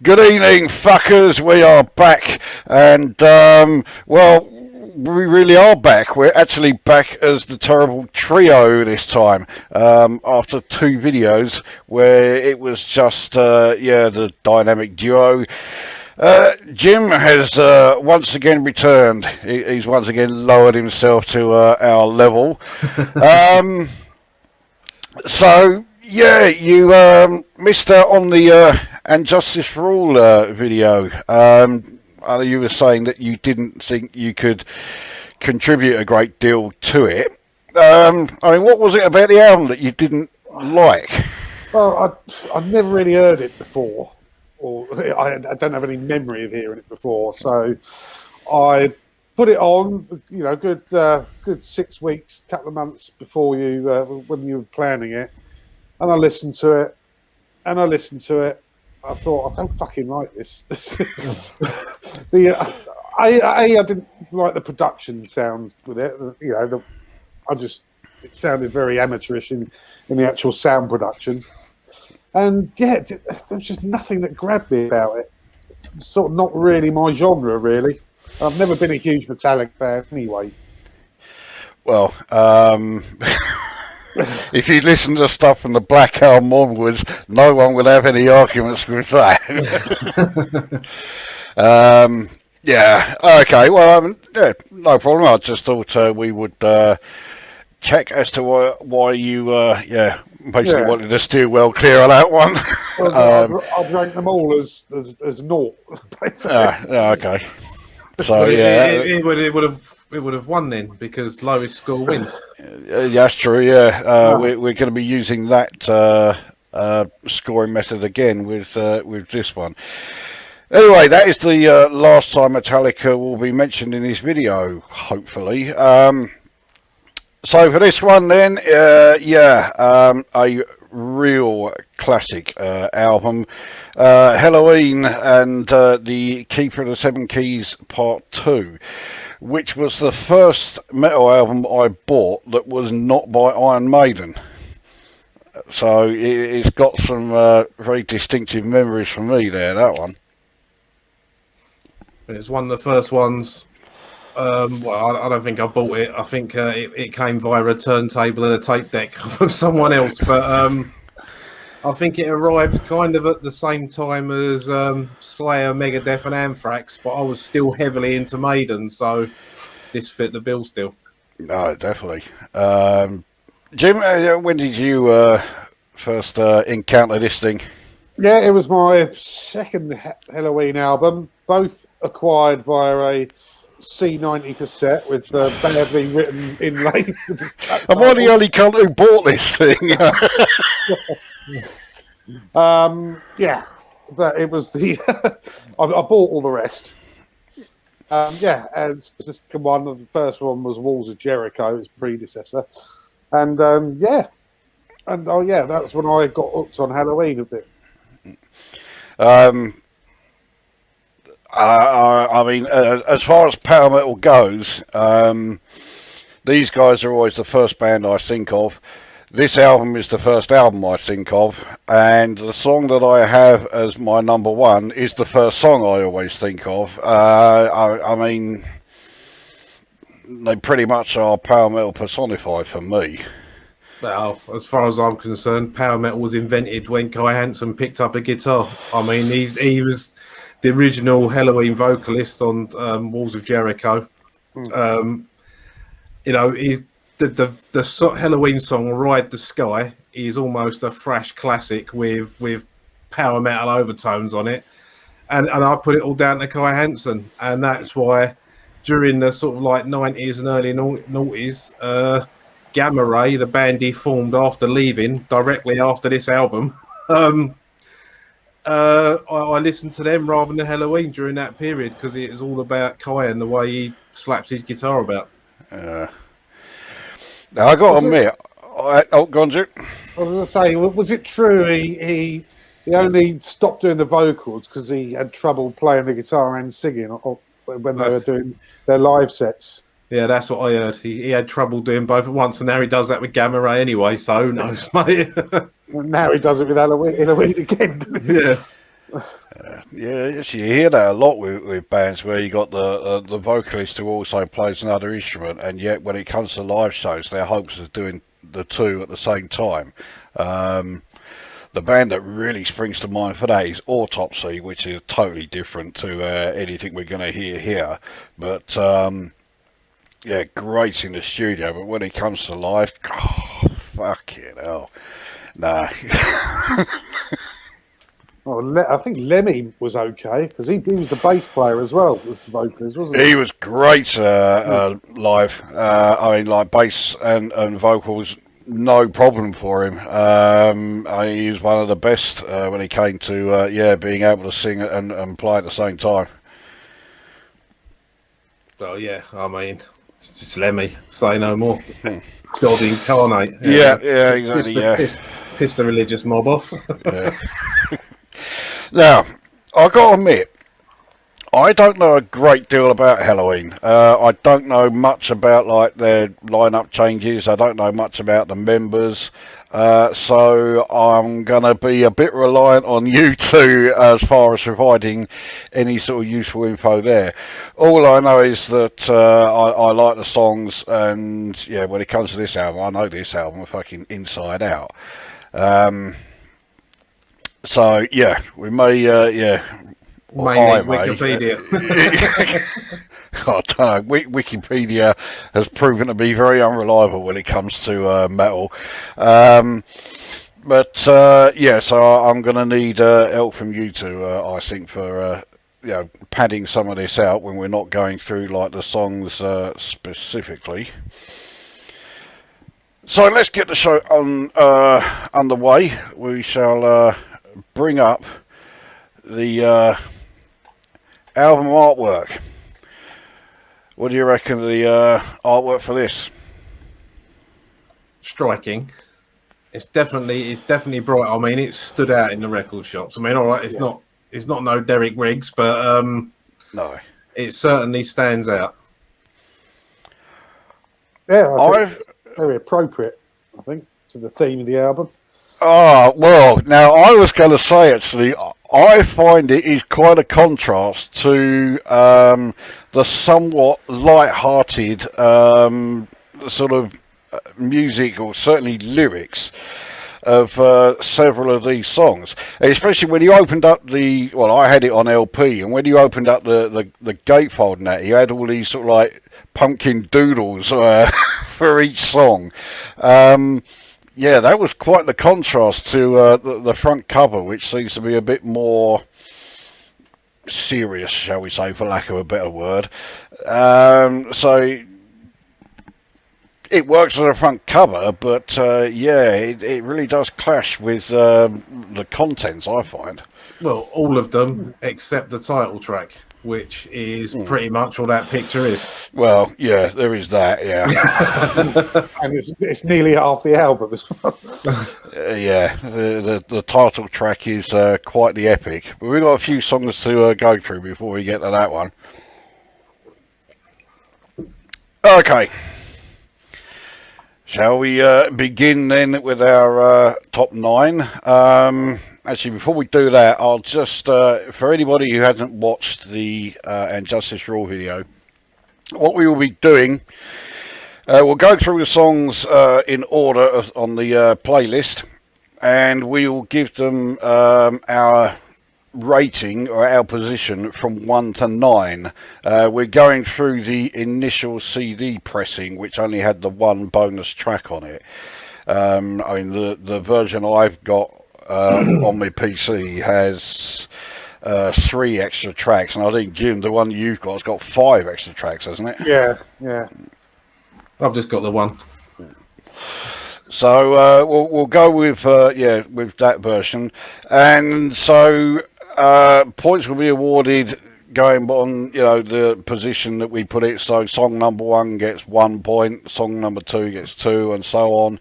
Good evening, fuckers. We are back, and well, we really are back. We're actually back as the Terrible Trio this time, after two videos where it was just the dynamic duo. Jim has once again returned. He's once again lowered himself to our level. So yeah, you missed out on the And Justice for All video. You were saying that you didn't think you could contribute a great deal to it. I mean, what was it about the album that you didn't like? Well, I'd never really heard it before, or I don't have any memory of hearing it before. So I put it on, good 6 weeks, couple of months before you, when you were planning it, and I listened to it, I thought, I don't fucking like this. I didn't like the production sounds with it. It sounded very amateurish in the actual sound production. And yeah, there was just nothing that grabbed me about it. Sort of not really my genre, really. I've never been a huge Metallic fan anyway. Well, if you listen to stuff from the Black Album onwards, no one will have any arguments with that. Yeah, okay, well, no problem. I just thought we would check as to why you, basically wanted to steer well clear on that one. Well, I'd rank them all as naught, basically. Okay. So, yeah. It would have won then, because lowest score wins. That's true, yeah. We're going to be using that scoring method again with this one. Anyway, that is the last time Metallica will be mentioned in this video, hopefully. So for this one then, a real classic album. Helloween and the Keeper of the Seven Keys Pt.2, which was the first metal album I bought that was not by Iron Maiden. So it's got some very distinctive memories for me there, that one. It's one of the first ones. Well, I don't think I bought it. I think it came via a turntable and a tape deck from someone else. But I think it arrived kind of at the same time as Slayer, Megadeth and Anthrax. But I was still heavily into Maiden, so this fit the bill still. No, definitely. Jim, when did you first encounter this thing? Yeah, it was my second Helloween album, both acquired via a C90 cassette with badly written inlay. Am I the only cunt who bought this thing? Yeah, but it was the I bought all the rest. And the second one, the first one was Walls of Jericho, its predecessor, and that's when I got hooked on Helloween a bit. I mean, as far as power metal goes, these guys are always the first band I think of. This album is the first album I think of, and the song that I have as my number one is the first song I always think of. I mean, they pretty much are power metal personified for me. Well, as far as I'm concerned, power metal was invented when Kai Hansen picked up a guitar. I mean, he was the original Helloween vocalist on Walls of Jericho. The Helloween song "Ride the Sky" is almost a thrash classic with power metal overtones on it, and I put it all down to Kai Hansen, and that's why during the sort of like 90s and early noughties, Gamma Ray, the band he formed after leaving, directly after this album, I listened to them rather than Helloween during that period because it was all about Kai and the way he slaps his guitar about. Now I got to admit, go on, Jim. I was going to say, was it true he only stopped doing the vocals because he had trouble playing the guitar and singing when they were doing their live sets? Yeah, that's what I heard. He had trouble doing both at once, and now he does that with Gamma Ray anyway, so who knows, mate? Now he does it with Helloween again. Yeah. Yeah, actually, you hear that a lot with bands where you got the vocalist who also plays another instrument, and yet when it comes to live shows, their hopes is doing the two at the same time. Um, the band that really springs to mind for that is Autopsy, which is totally different to anything we're going to hear here. But yeah, great in the studio, but when it comes to live, oh, fucking hell, nah. Well, I think Lemmy was okay because he was the bass player as well as the vocalist, wasn't he? He was great live. I mean, like bass and vocals, no problem for him. He was one of the best when he came to being able to sing and play at the same time. Well, yeah, I mean, it's just Lemmy. Say no more. God incarnate. Yeah, exactly. Piss the religious mob off. Yeah. Now, I got to admit, I don't know a great deal about Helloween. I don't know much about like their lineup changes. I don't know much about the members. So I'm going to be a bit reliant on you two as far as providing any sort of useful info there. All I know is that I like the songs, and yeah, when it comes to this album, I know this album fucking inside out. So yeah, we may Wikipedia. I don't know. Wikipedia has proven to be very unreliable when it comes to metal. So I'm going to need help from you two, I think, for padding some of this out when we're not going through like the songs specifically. So let's get the show underway. We shall bring up the album artwork. What do you reckon of the artwork for this? Striking. It's definitely bright. I mean, it stood out in the record shops. I mean, all right, it's not no Derek Riggs, but No, it certainly stands out. Yeah, I think it's very appropriate, I think, to the theme of the album. Oh, well, now I was going to say actually, I find it is quite a contrast to the somewhat light-hearted sort of music, or certainly lyrics, of several of these songs. Especially when you opened up I had it on LP, and when you opened up the gatefold and that, you had all these sort of like pumpkin doodles for each song. Yeah, that was quite the contrast to the front cover, which seems to be a bit more serious, shall we say, for lack of a better word. So it works as a front cover, but it really does clash with the contents, I find. Well, all of them except the title track, which is pretty much all that picture is. Well, yeah, there is that, yeah. And it's nearly half the album as well. Yeah, the title track is quite the epic. But we've got a few songs to go through before we get to that one. Okay. Shall we begin then with our top 9? Actually, before we do that, I'll just, for anybody who hasn't watched the And Justice Raw video, what we will be doing, we'll go through the songs in order on the playlist, and we will give them our rating or our position from 1 to 9. We're going through the initial CD pressing, which only had the one bonus track on it. I mean, the version I've got on my PC has 3 extra tracks, and I think, Jim, the one you've got has got 5 extra tracks, hasn't it? Yeah. I've just got the one. So we'll go with that version, and so points will be awarded going on the position that we put it. So song number 1 gets 1 point, song number 2 gets 2, and so on.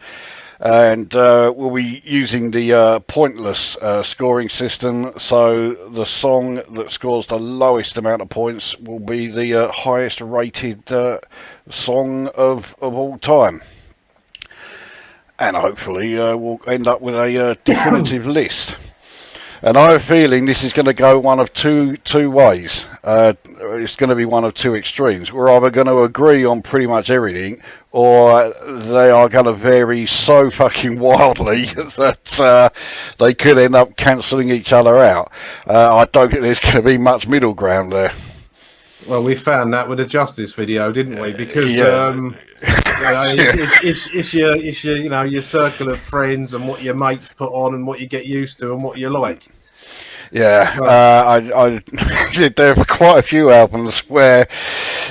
And we'll be using the pointless scoring system, so the song that scores the lowest amount of points will be the highest rated song of all time. And hopefully we'll end up with a definitive list. And I have a feeling this is going to go one of two ways. It's going to be one of two extremes. We're either going to agree on pretty much everything, or they are going to vary so fucking wildly that they could end up cancelling each other out. I don't think there's going to be much middle ground there. Well, we found that with the Justice video, didn't we? Because it's your your circle of friends and what your mates put on and what you get used to and what you like. Yeah, I there are quite a few albums where,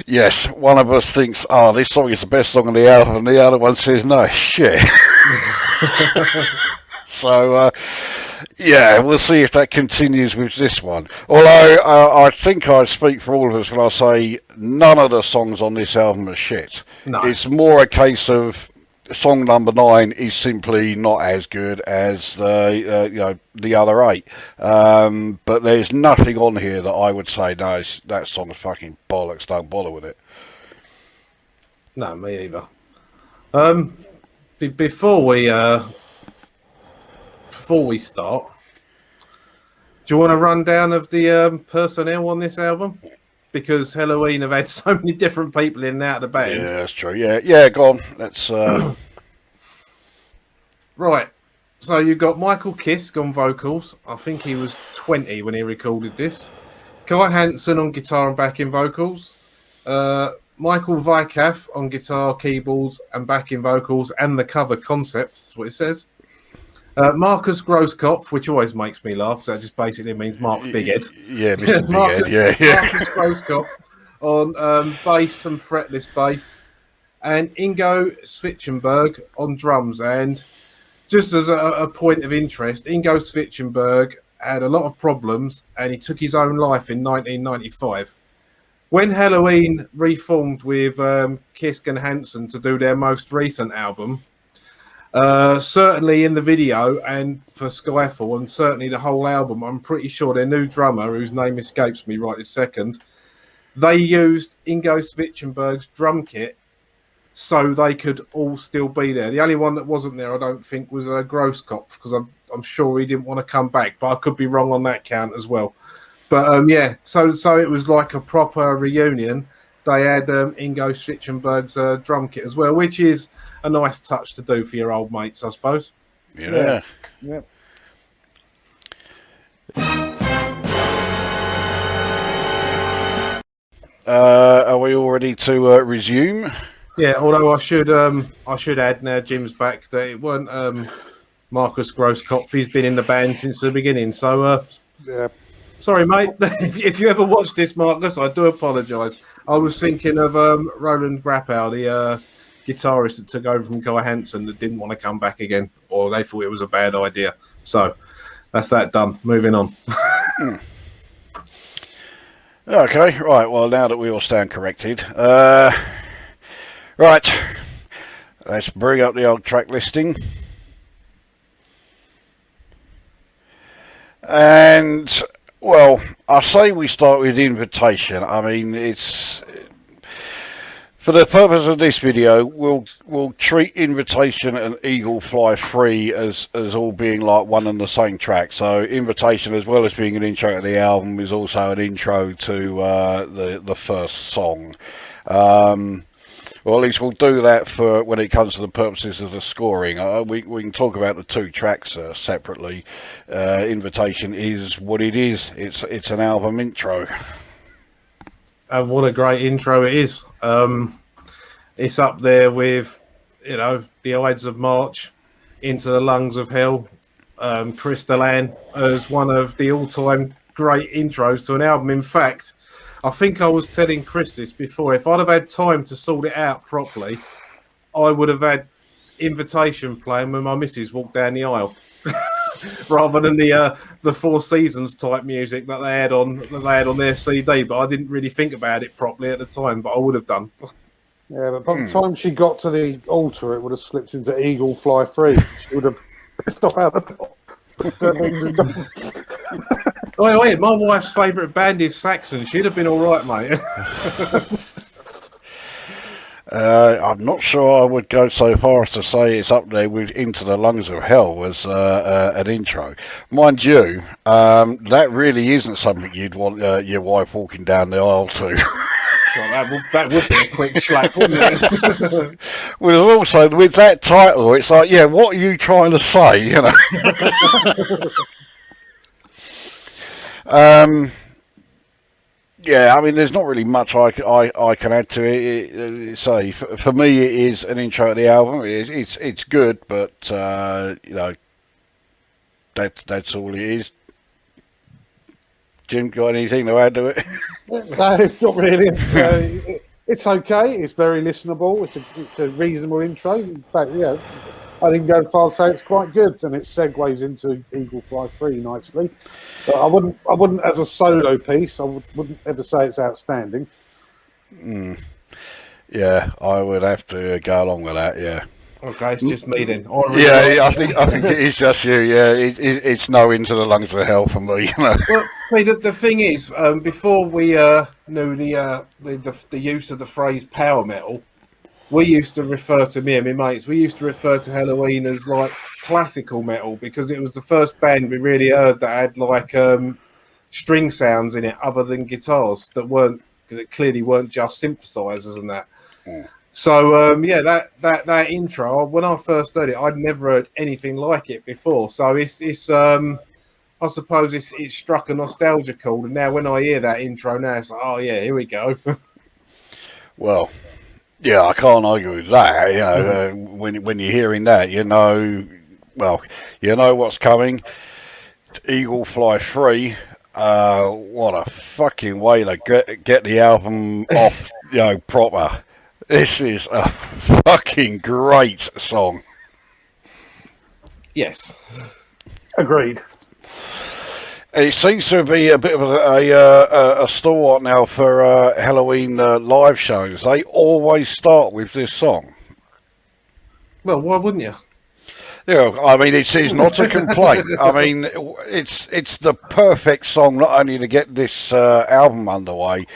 yes, one of us thinks, oh, this song is the best song on the album, and the other one says, no, shit. So, yeah, we'll see if that continues with this one. Although, I think I speak for all of us when I say none of the songs on this album are shit. No. It's more a case of song number 9 is simply not as good as the other 8. But there's nothing on here that I would say, no, that song's fucking bollocks, don't bother with it. No, me either. Before we start, do you want a rundown of the personnel on this album? Because Helloween have had so many different people in and out of the band. Yeah, that's true. Yeah, go on. That's right. So you've got Michael Kiske on vocals. I think he was 20 when he recorded this. Kai Hansen on guitar and backing vocals. Michael Vyckoff on guitar, keyboards, and backing vocals, and the cover concept. That's what it says. Marcus Grosskopf, which always makes me laugh, so that just basically means Mark Bighead. Yeah, Mr. Bighead, yeah. Marcus Grosskopf on bass and fretless bass, and Ingo Switchenberg on drums. And just as a point of interest, Ingo Switchenberg had a lot of problems, and he took his own life in 1995. When Helloween reformed with Kiske and Hansen to do their most recent album, certainly in the video and for Skyfall, and certainly the whole album, I'm pretty sure their new drummer, whose name escapes me right this second, they used Ingo Switchenberg's drum kit so they could all still be there. The only one that wasn't there, I don't think, was Grosskopf, because I'm sure he didn't want to come back, but I could be wrong on that count as well. But yeah, so it was like a proper reunion. They had Ingo Switchenberg's drum kit as well, which is a nice touch to do for your old mates, I suppose. Yeah. Are we all ready to resume? Yeah, although I should add, now Jim's back, that it weren't Marcus Grosskopf. He's been in the band since the beginning. So, sorry, mate. if you ever watch this, Marcus, I do apologise. I was thinking of Roland Grappow, the guitarist that took over from Kai Hansen, that didn't want to come back again, or they thought it was a bad idea. So that's that done. Moving on. Okay, right. Well, now that we all stand corrected, right. Let's bring up the old track listing. And, well, I say we start with Invitation. I mean, it's... For the purpose of this video, we'll treat Invitation and Eagle Fly Free as all being like one and the same track. So Invitation, as well as being an intro to the album, is also an intro to the first song. Well, at least we'll do that for when it comes to the purposes of the scoring. We can talk about the two tracks separately. Invitation is what it is. It's an album intro. And what a great intro it is. It's up there with, The Ides of March, Into the Lungs of Hell, Crystal Ann, as one of the all-time great intros to an album. In fact, I think I was telling Chris this before. If I'd have had time to sort it out properly, I would have had Invitation playing when my missus walked down the aisle, rather than the Four Seasons type music that they had on their CD. But I didn't really think about it properly at the time. But I would have done. Yeah, but by the time she got to the altar, it would have slipped into Eagle Fly Free. She would have pissed off out the top. Wait, my wife's favourite band is Saxon. She'd have been all right, mate. I'm not sure I would go so far as to say it's up there with Into the Lungs of Hell as an intro. Mind you, that really isn't something you'd want your wife walking down the aisle to. Well, that would be a quick slap, wouldn't it? Well, also, with that title, it's like, yeah, what are you trying to say, you know? Yeah, I mean, there's not really much I can add to it. Say, for me, it is an intro to the album. It's good, but you know, that's all it is. Jim, got anything to add to it? No, not really. It's okay. It's very listenable. It's a reasonable intro. In fact, yeah, I think go far as say it's quite good, and it segues into Eagle Fly 3 nicely. But I wouldn't as a solo piece. I wouldn't ever say it's outstanding. Yeah, I would have to go along with that. Yeah. Okay, it's just me then. I think it is just you. Yeah, it's no Into the Lungs of Hell for me. You know. Well, see, the thing is, before we knew the use of the phrase power metal, we used to refer to me and my mates. We used to refer to Helloween as like classical metal because it was the first band we really heard that had like string sounds in it other than guitars that clearly weren't just synthesizers and that. Yeah. So yeah, that intro, when I first heard it, I'd never heard anything like it before. So it's I suppose it's struck a nostalgia chord, and now when I hear that intro now, it's like, oh yeah, here we go. Well, yeah, I can't argue with that. You know, when you're hearing that, you know, well, you know what's coming. Eagle Fly 3. What a fucking way to get the album off, you know, proper. This is a fucking great song. Yes. Agreed. It seems to be a bit of a stalwart now for Helloween live shows. They always start with this song. Well, why wouldn't you? Yeah, I mean, it's not a complaint. I mean, it's the perfect song not only to get this album underway,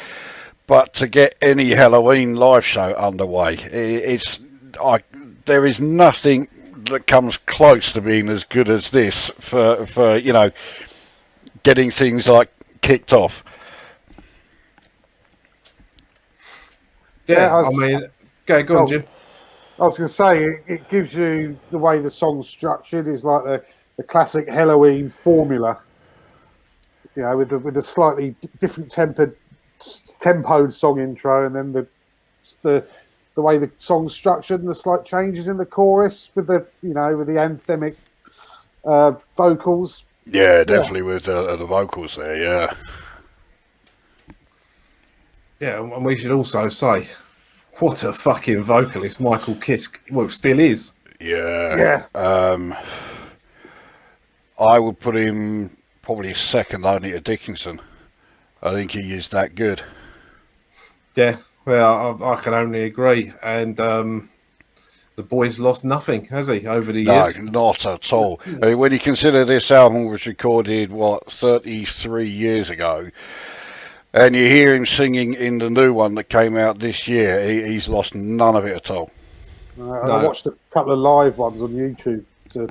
but to get any Helloween live show underway. There is nothing that comes close to being as good as this for you know, getting things like kicked off. Yeah, I mean, go on, Jim. I was going to say, it gives you the way the song's structured is like the classic Helloween formula. You know, with the slightly different tempoed song intro, and then the way the song's structured, and the slight changes in the chorus with the anthemic vocals. Yeah, definitely with the vocals there. Yeah. Yeah, and we should also say, what a fucking vocalist Michael Kiske, well, still is. Yeah. I would put him probably second only to Dickinson. I think he is that good. Yeah, well, I can only agree. And the boy's lost nothing, has he, over the years? No, not at all. I mean, when you consider this album was recorded, 33 years ago, and you hear him singing in the new one that came out this year, he's lost none of it at all. I watched a couple of live ones on YouTube for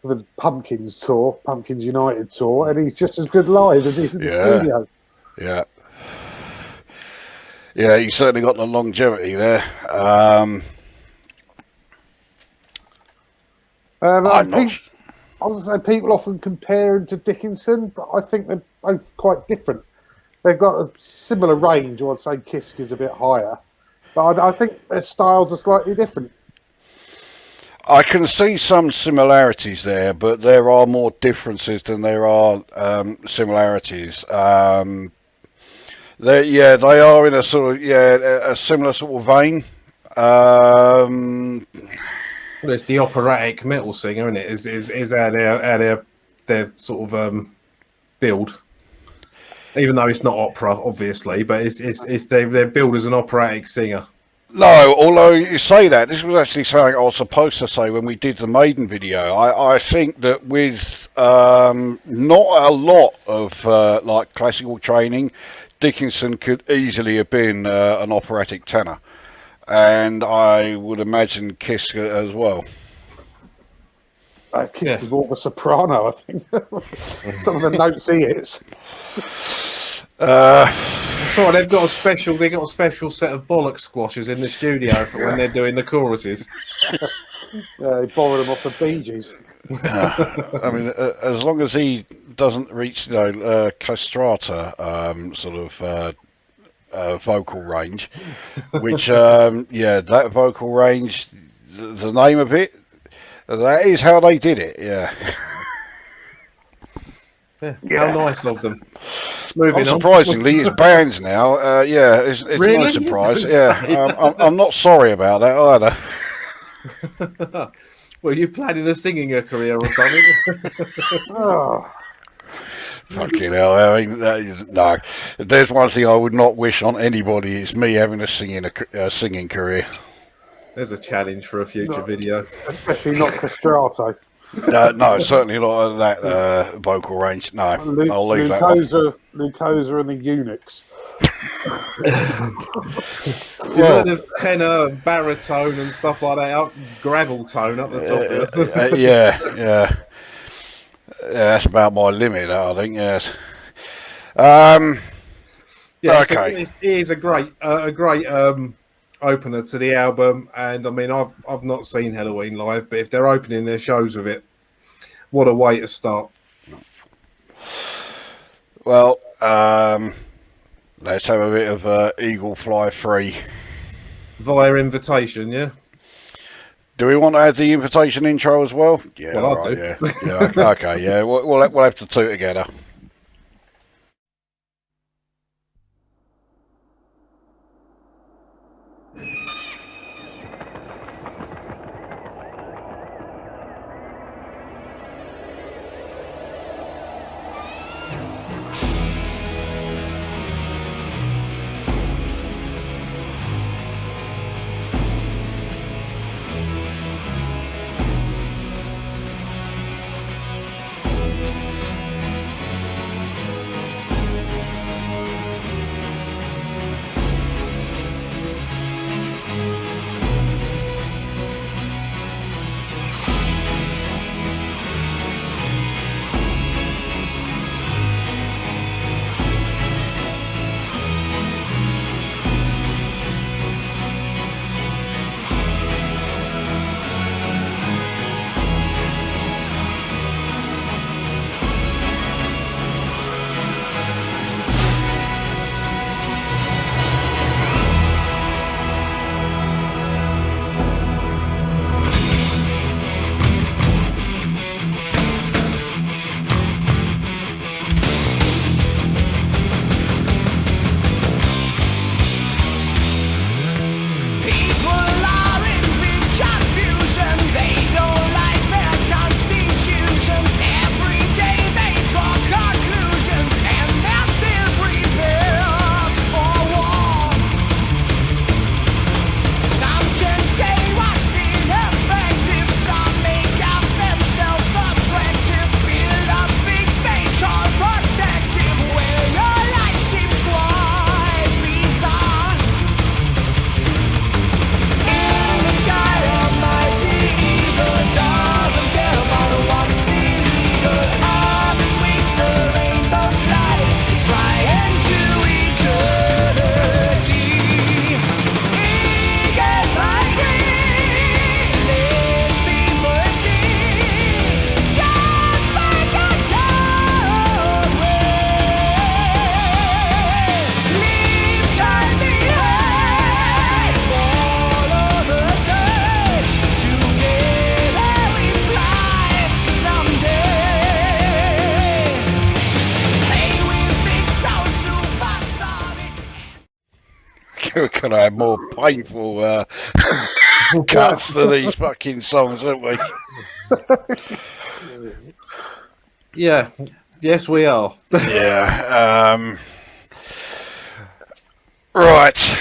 the Pumpkins tour, Pumpkins United tour, and he's just as good live as he's in the studio. Yeah. Yeah, he's certainly got the longevity there. I was going to say people often compare him to Dickinson, but I think they're both quite different. They've got a similar range, or I'd say Kiske is a bit higher, but I think their styles are slightly different. I can see some similarities there, but there are more differences than there are similarities. They are in a sort of a similar sort of vein. Well, it's the operatic metal singer, isn't it? Is how their sort of build. Even though it's not opera, obviously, but it's their build as an operatic singer. No, although you say that, this was actually something I was supposed to say when we did the Maiden video. I think that with not a lot of like classical training, Dickinson could easily have been an operatic tenor. and I would imagine Kiss as well. Kiss was more of a soprano, I think. Some of the notes he hits. So they've got a special. They got a special set of bollock squashers in the studio for when they're doing the choruses. They borrowed them off the Bee Gees. I mean, as long as he doesn't reach, castrata sort of vocal range, which, that vocal range, the name of it, that is how they did it. Yeah. How nice of them. Moving on. Unsurprisingly, it's bands now. It's Really? no surprise. Yeah, I'm not sorry about that either. Well, you planning a singing career or something? Oh, Fucking hell! I mean, no. If there's one thing I would not wish on anybody, it's me having a singing career. There's a challenge for a future video. especially not castrato. No, certainly not at that vocal range. No, I'll leave that one. Lucosa and the Eunuchs. You heard of tenor, baritone, and stuff like that. Up gravel tone up the top. Of it. Yeah, that's about my limit. I think. Yes. Okay. It is a great opener to the album, and I mean, I've not seen Helloween live, but if they're opening their shows with it, what a way to start. Well, let's have a bit of Eagle Fly Free. Via invitation, yeah? Do we want to add the invitation intro as well? Yeah, Well, all I right, do. yeah. Okay, yeah. We'll have to two together. Can I have more painful cuts to these fucking songs, haven't we? Yeah. Yes, we are. Yeah. Right.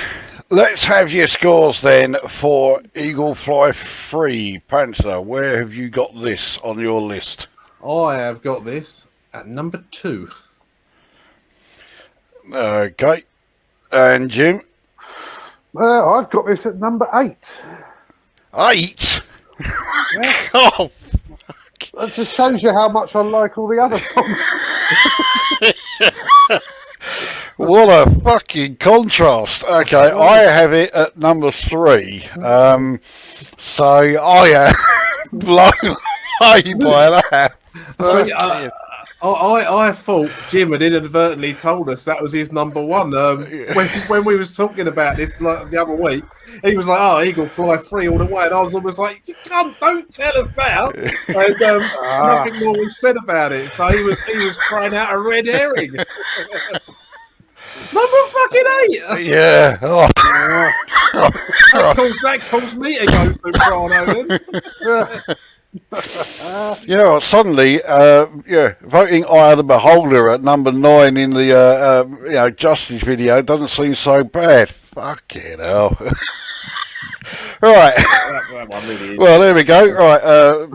Let's have your scores then for Eagle Fly Free. Panther, where have you got this on your list? I have got this at number 2. Okay. And Jim? I've got this at number 8. 8? Yes. Oh, That just shows you how much I like all the other songs. what a fucking contrast. Okay, I have it at number 3. So I am blown away by that. See, I thought Jim had inadvertently told us that was his number 1. When we was talking about this like the other week, he was like, "Oh, Eagle Fly Free all the way," and I was almost like, "You can't, don't tell us now." And nothing more was said about it. So he was trying out a red herring. Number fucking 8. Yeah. Oh. That caused me to go through Brano then. You know what? Suddenly, voting Eye of the Beholder at number 9 in the Justice video doesn't seem so bad. Fucking hell. Right. That one really is. Well, there we go. Right.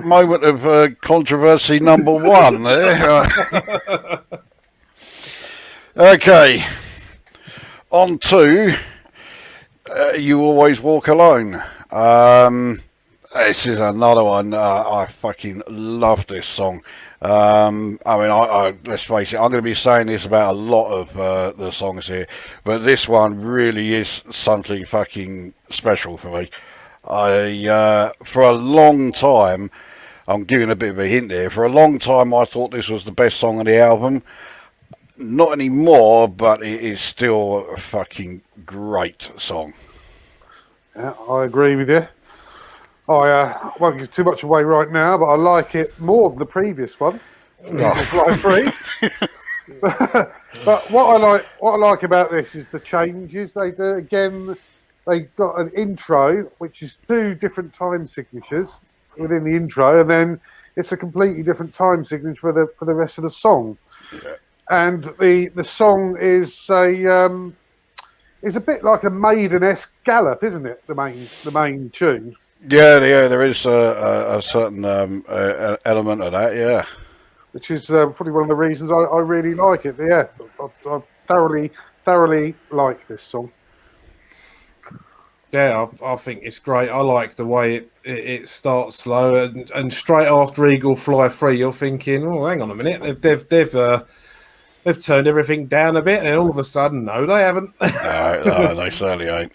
Moment of controversy number 1 there. Right. Okay. On to You Always Walk Alone. This is another one. I fucking love this song. I let's face it, I'm going to be saying this about a lot of the songs here, but this one really is something fucking special for me. For a long time, I'm giving a bit of a hint there, for a long time I thought this was the best song on the album. Not anymore, but it is still a fucking great song. Yeah, I agree with you. I won't give too much away right now, but I like it more than the previous one. Fly Free. But what I like about this is the changes they do. Again, they got an intro, which is 2 different time signatures within the intro, and then it's a completely different time signature for the rest of the song. Yeah. And the song is a bit like a Maiden-esque gallop, isn't it? The main tune. Yeah, there is a certain element of that, yeah. Which is probably one of the reasons I really like it. Yeah, I thoroughly like this song. Yeah, I think it's great. I like the way it starts slow and straight after Eagle Fly Free, you're thinking, oh, hang on a minute, they've turned everything down a bit, and all of a sudden, no, they haven't. No, they certainly ain't.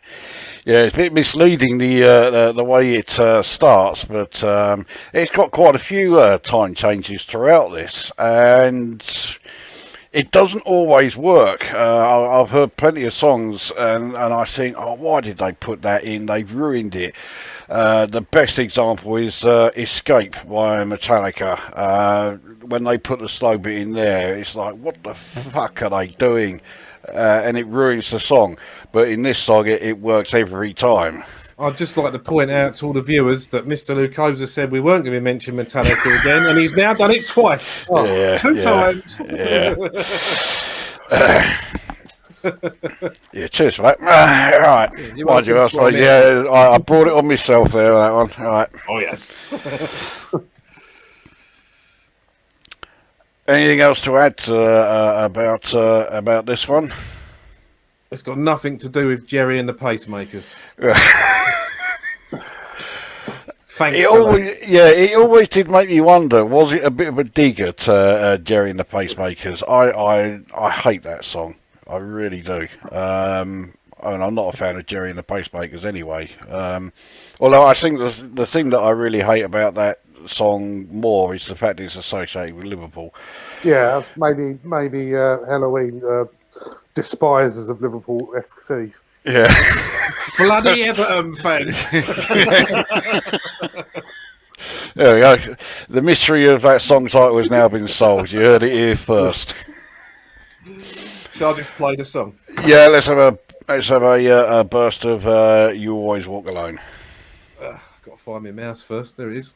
Yeah, it's a bit misleading the way it starts, but it's got quite a few time changes throughout this, and it doesn't always work. I've heard plenty of songs, and I think, oh, why did they put that in? They've ruined it. The best example is Escape by Metallica. When they put the slow bit in there, it's like, what the fuck are they doing? And it ruins the song. But in this song, it works every time. I'd just like to point out to all the viewers that Mr. Lucosa said we weren't going to mention Metallica again, and he's now done it twice. Oh, Yeah, 2 times. Yeah. Yeah, cheers for that. Right. Mind you, I suppose, yeah, I brought it on myself there, that one. All right. Oh, yes. Anything else to add about this one? It's got nothing to do with Jerry and the Pacemakers. It always did make me wonder, was it a bit of a dig at Jerry and the Pacemakers? I hate that song. I really do. I'm not a fan of Jerry and the Pacemakers anyway. Although I think the thing that I really hate about that song more is the fact it's associated with Liverpool. Yeah, maybe Helloween despisers of Liverpool FC. Yeah. Bloody Everton fans. There we go. The mystery of that song title has now been solved. You heard it here first. Shall I just play the song? Yeah, let's have a burst of You Always Walk Alone. Got to find my mouse first. There it is.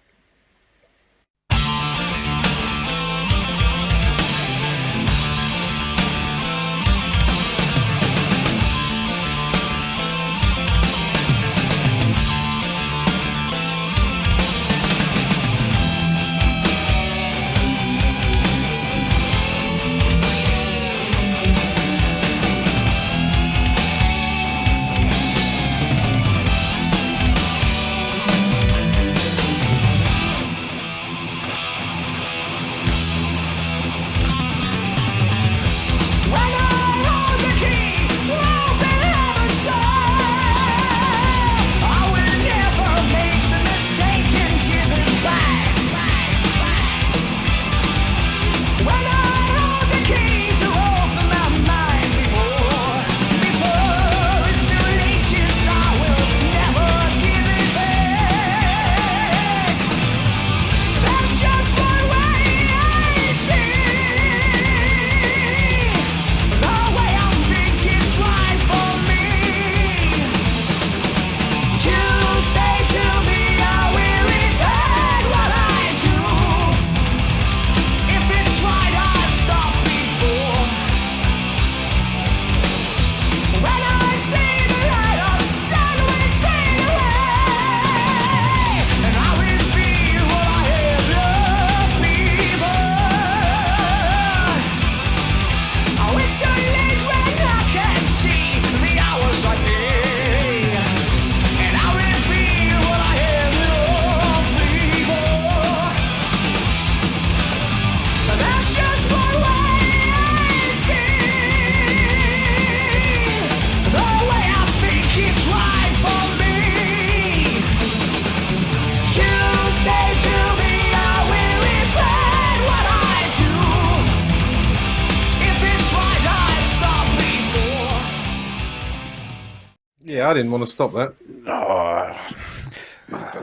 Yeah, I didn't want to stop that. Oh,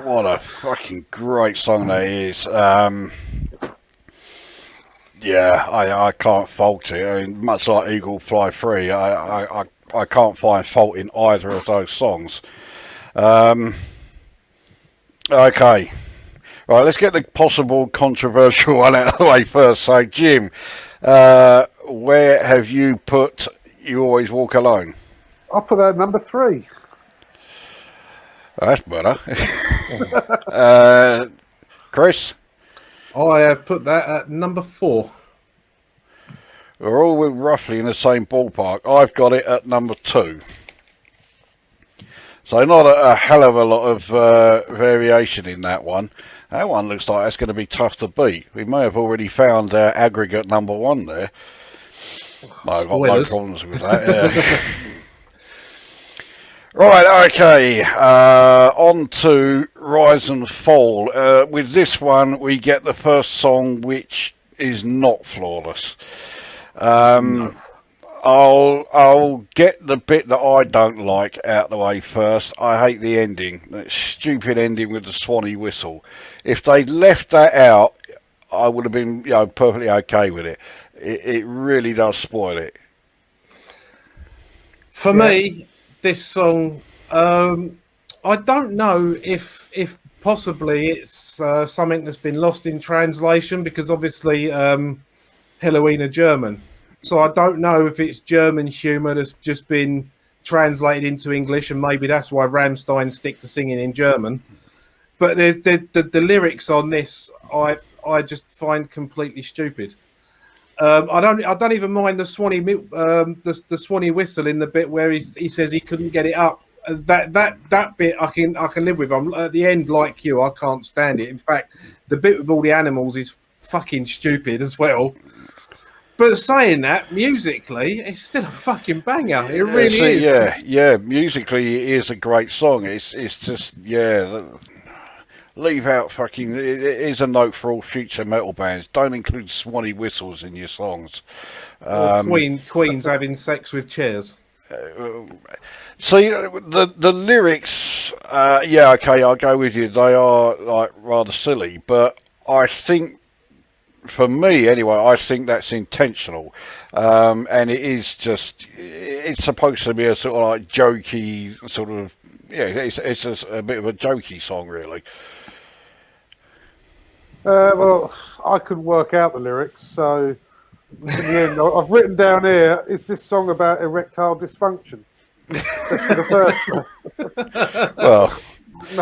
what a fucking great song that is. Yeah, I can't fault it. I mean, much like Eagle Fly Free, I can't find fault in either of those songs. Okay. Right, let's get the possible controversial one out of the way first. So, Jim, where have you put You Always Walk Alone? I'll put that at number 3. That's better. Chris? I have put that at number 4. We're all roughly in the same ballpark. I've got it at number 2. So not a hell of a lot of variation in that one. That one looks like it's going to be tough to beat. We may have already found aggregate number 1 there. No, I've got no problems with that. Yeah. Right, okay. On to Rise and Fall. With this one, we get the first song which is not flawless. I'll get the bit that I don't like out the way first. I hate the ending. That stupid ending with the Swanee whistle. If they'd left that out, I would have been, perfectly okay with it. It really does spoil it. For me, this song, I don't know if possibly it's something that's been lost in translation, because obviously Helloween are German. So I don't know if it's German humour that's just been translated into English, and maybe that's why Rammstein stick to singing in German. But there's the lyrics on this, I just find completely stupid. I don't even mind the Swanee the Swanee whistle in the bit where he says he couldn't get it up. That bit I can live with. I'm at the end, like you, I can't stand it. In fact, the bit with all the animals is fucking stupid as well. But saying that, musically, it's still a fucking banger. It really is. Yeah. Musically, it is a great song. It's just, leave out fucking. It is a note for all future metal bands. Don't include Swanee whistles in your songs. Queen's having sex with chairs. See, the lyrics, okay, I'll go with you. They are like rather silly, but I think, for me anyway, I think that's intentional, and it is just, it's supposed to be a sort of like jokey sort of, it's just a bit of a jokey song, really. Well, I couldn't work out the lyrics, so in the end, I've written down here, is this song about erectile dysfunction? Well,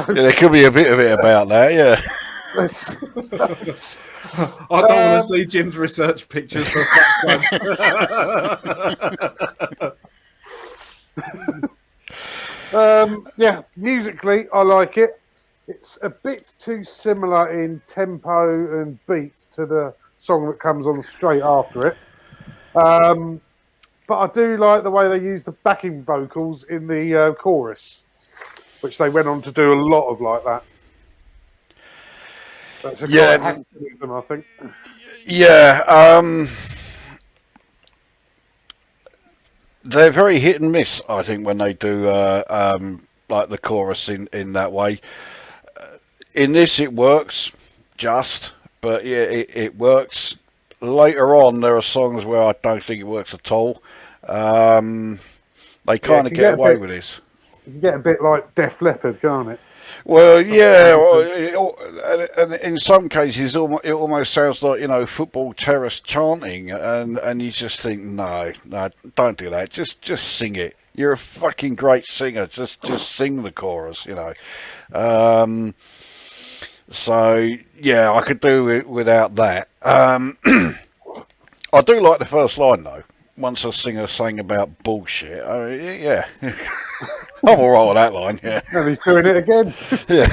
there could be a bit of it about that, yeah. I don't want to see Jim's research pictures for musically, I like it. It's a bit too similar in tempo and beat to the song that comes on straight after it. But I do like the way they use the backing vocals in the chorus, which they went on to do a lot of like that. That's a great them, I think. Yeah, they're very hit and miss, I think, when they do like the chorus in that way. In this, it works, but yeah, it works. Later on, there are songs where I don't think it works at all. They kind of get away with this. You can get a bit like Def Leppard, can't it? Well, yeah, and in some cases, it almost sounds like, football terrace chanting, and you just think, no, don't do that. Just sing it. You're a fucking great singer. Just sing the chorus, So yeah, I could do it without that. I do like the first line though. Once a singer sang about bullshit, yeah. I'm all right with that line, yeah. And he's doing it again. Yeah.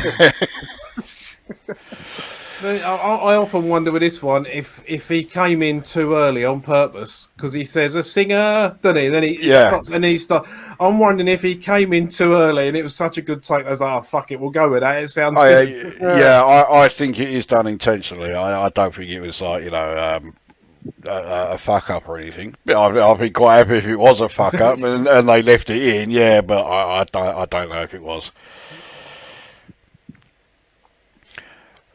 I often wonder with this one if he came in too early on purpose, because he says a singer, doesn't he? And then he stops and he starts. I'm wondering if he came in too early and it was such a good take. I was like, oh, fuck it, we'll go with that. It sounds good. I think it is done intentionally. I don't think it was like, a fuck up or anything. I'd be quite happy if it was a fuck up and they left it in. Yeah, but I don't know if it was.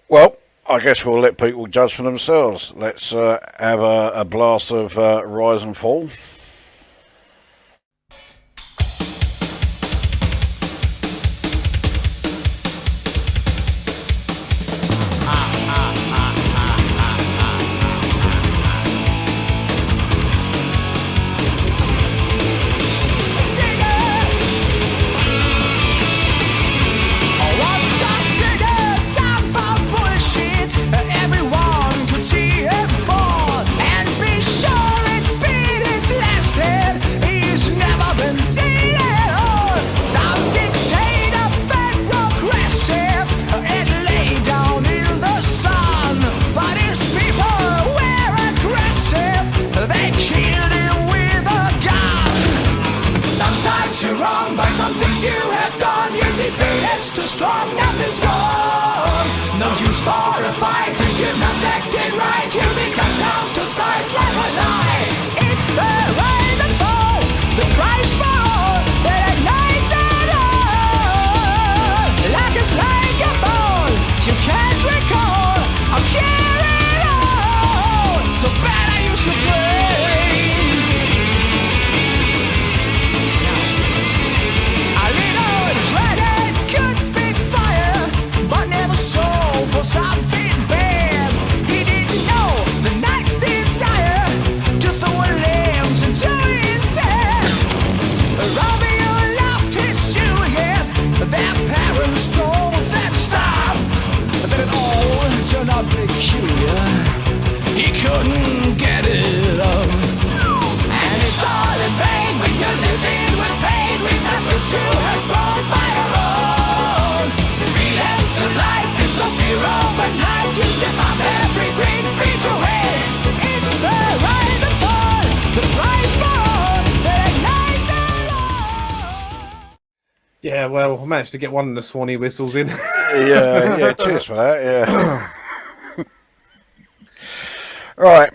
Well, I guess we'll let people judge for themselves. Let's have a blast of Rise and Fall. Too strong, nothing's wrong. No use for a fight if you're not acting right. You become down to size like a lie. It's the rise and fall, the price for all that ignites it all. Like it's like a ball, you can't recall. I'll carry it all. So better you should play. A little dragon could speak fire, but never sold for something bad. He didn't know the night's desire to throw a lambs into his head. Romeo loved his Juliet, their parents told them stop. Then it all turned out peculiar. He couldn't get it up. And it's all in vain when you're living with pain. Remember to have born by your own. Freedom's a light, it's a mirror overnight. You sip up every green free to win. It's the rise and fall, the price for all that ignites it all. Yeah, well, I managed to get one of the Swanee whistles in. Yeah, cheers for that, yeah. Right,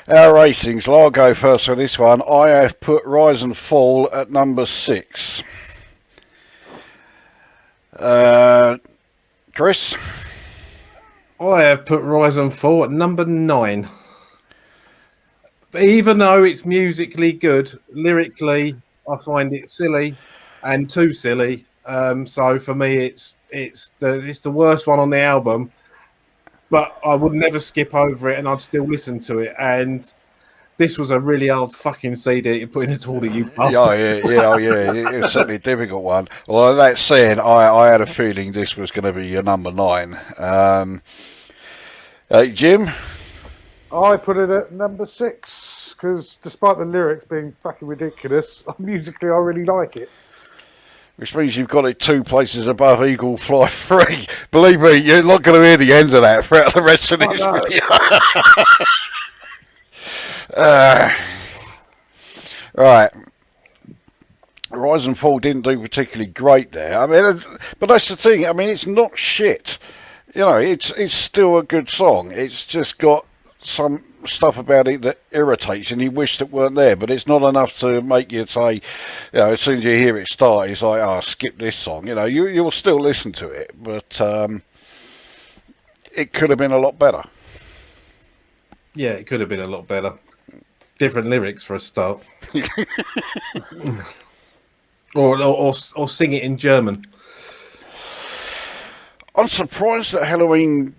our racings. Well, I'll go first on this one. I have put Rise and Fall at number 6. Chris? I have put Rise and Fall at number 9. But even though it's musically good, lyrically, I find it silly and too silly. So for me, it's the worst one on the album. But I would never skip over it, and I'd still listen to it. And this was a really old fucking CD to put in a order, you bastard. It's certainly a difficult one. Well, that said, I had a feeling this was going to be your number 9. Jim? I put it at number 6 because despite the lyrics being fucking ridiculous, musically I really like it. Which means you've got it 2 places above Eagle Fly 3. Believe me, you're not going to hear the end of that throughout the rest of this video. Right. Rise and Fall didn't do particularly great there. I mean, but that's the thing. I mean, it's not shit. You know, it's still a good song. It's just got some stuff about it that irritates and you wish that weren't there, but it's not enough to make you say, you know, as soon as you hear it start, it's like, oh, skip this song. You know, you'll still listen to it, but it could have been a lot better. Yeah, it could have been a lot better. Different lyrics for a start. or sing it in German. I'm surprised that Helloween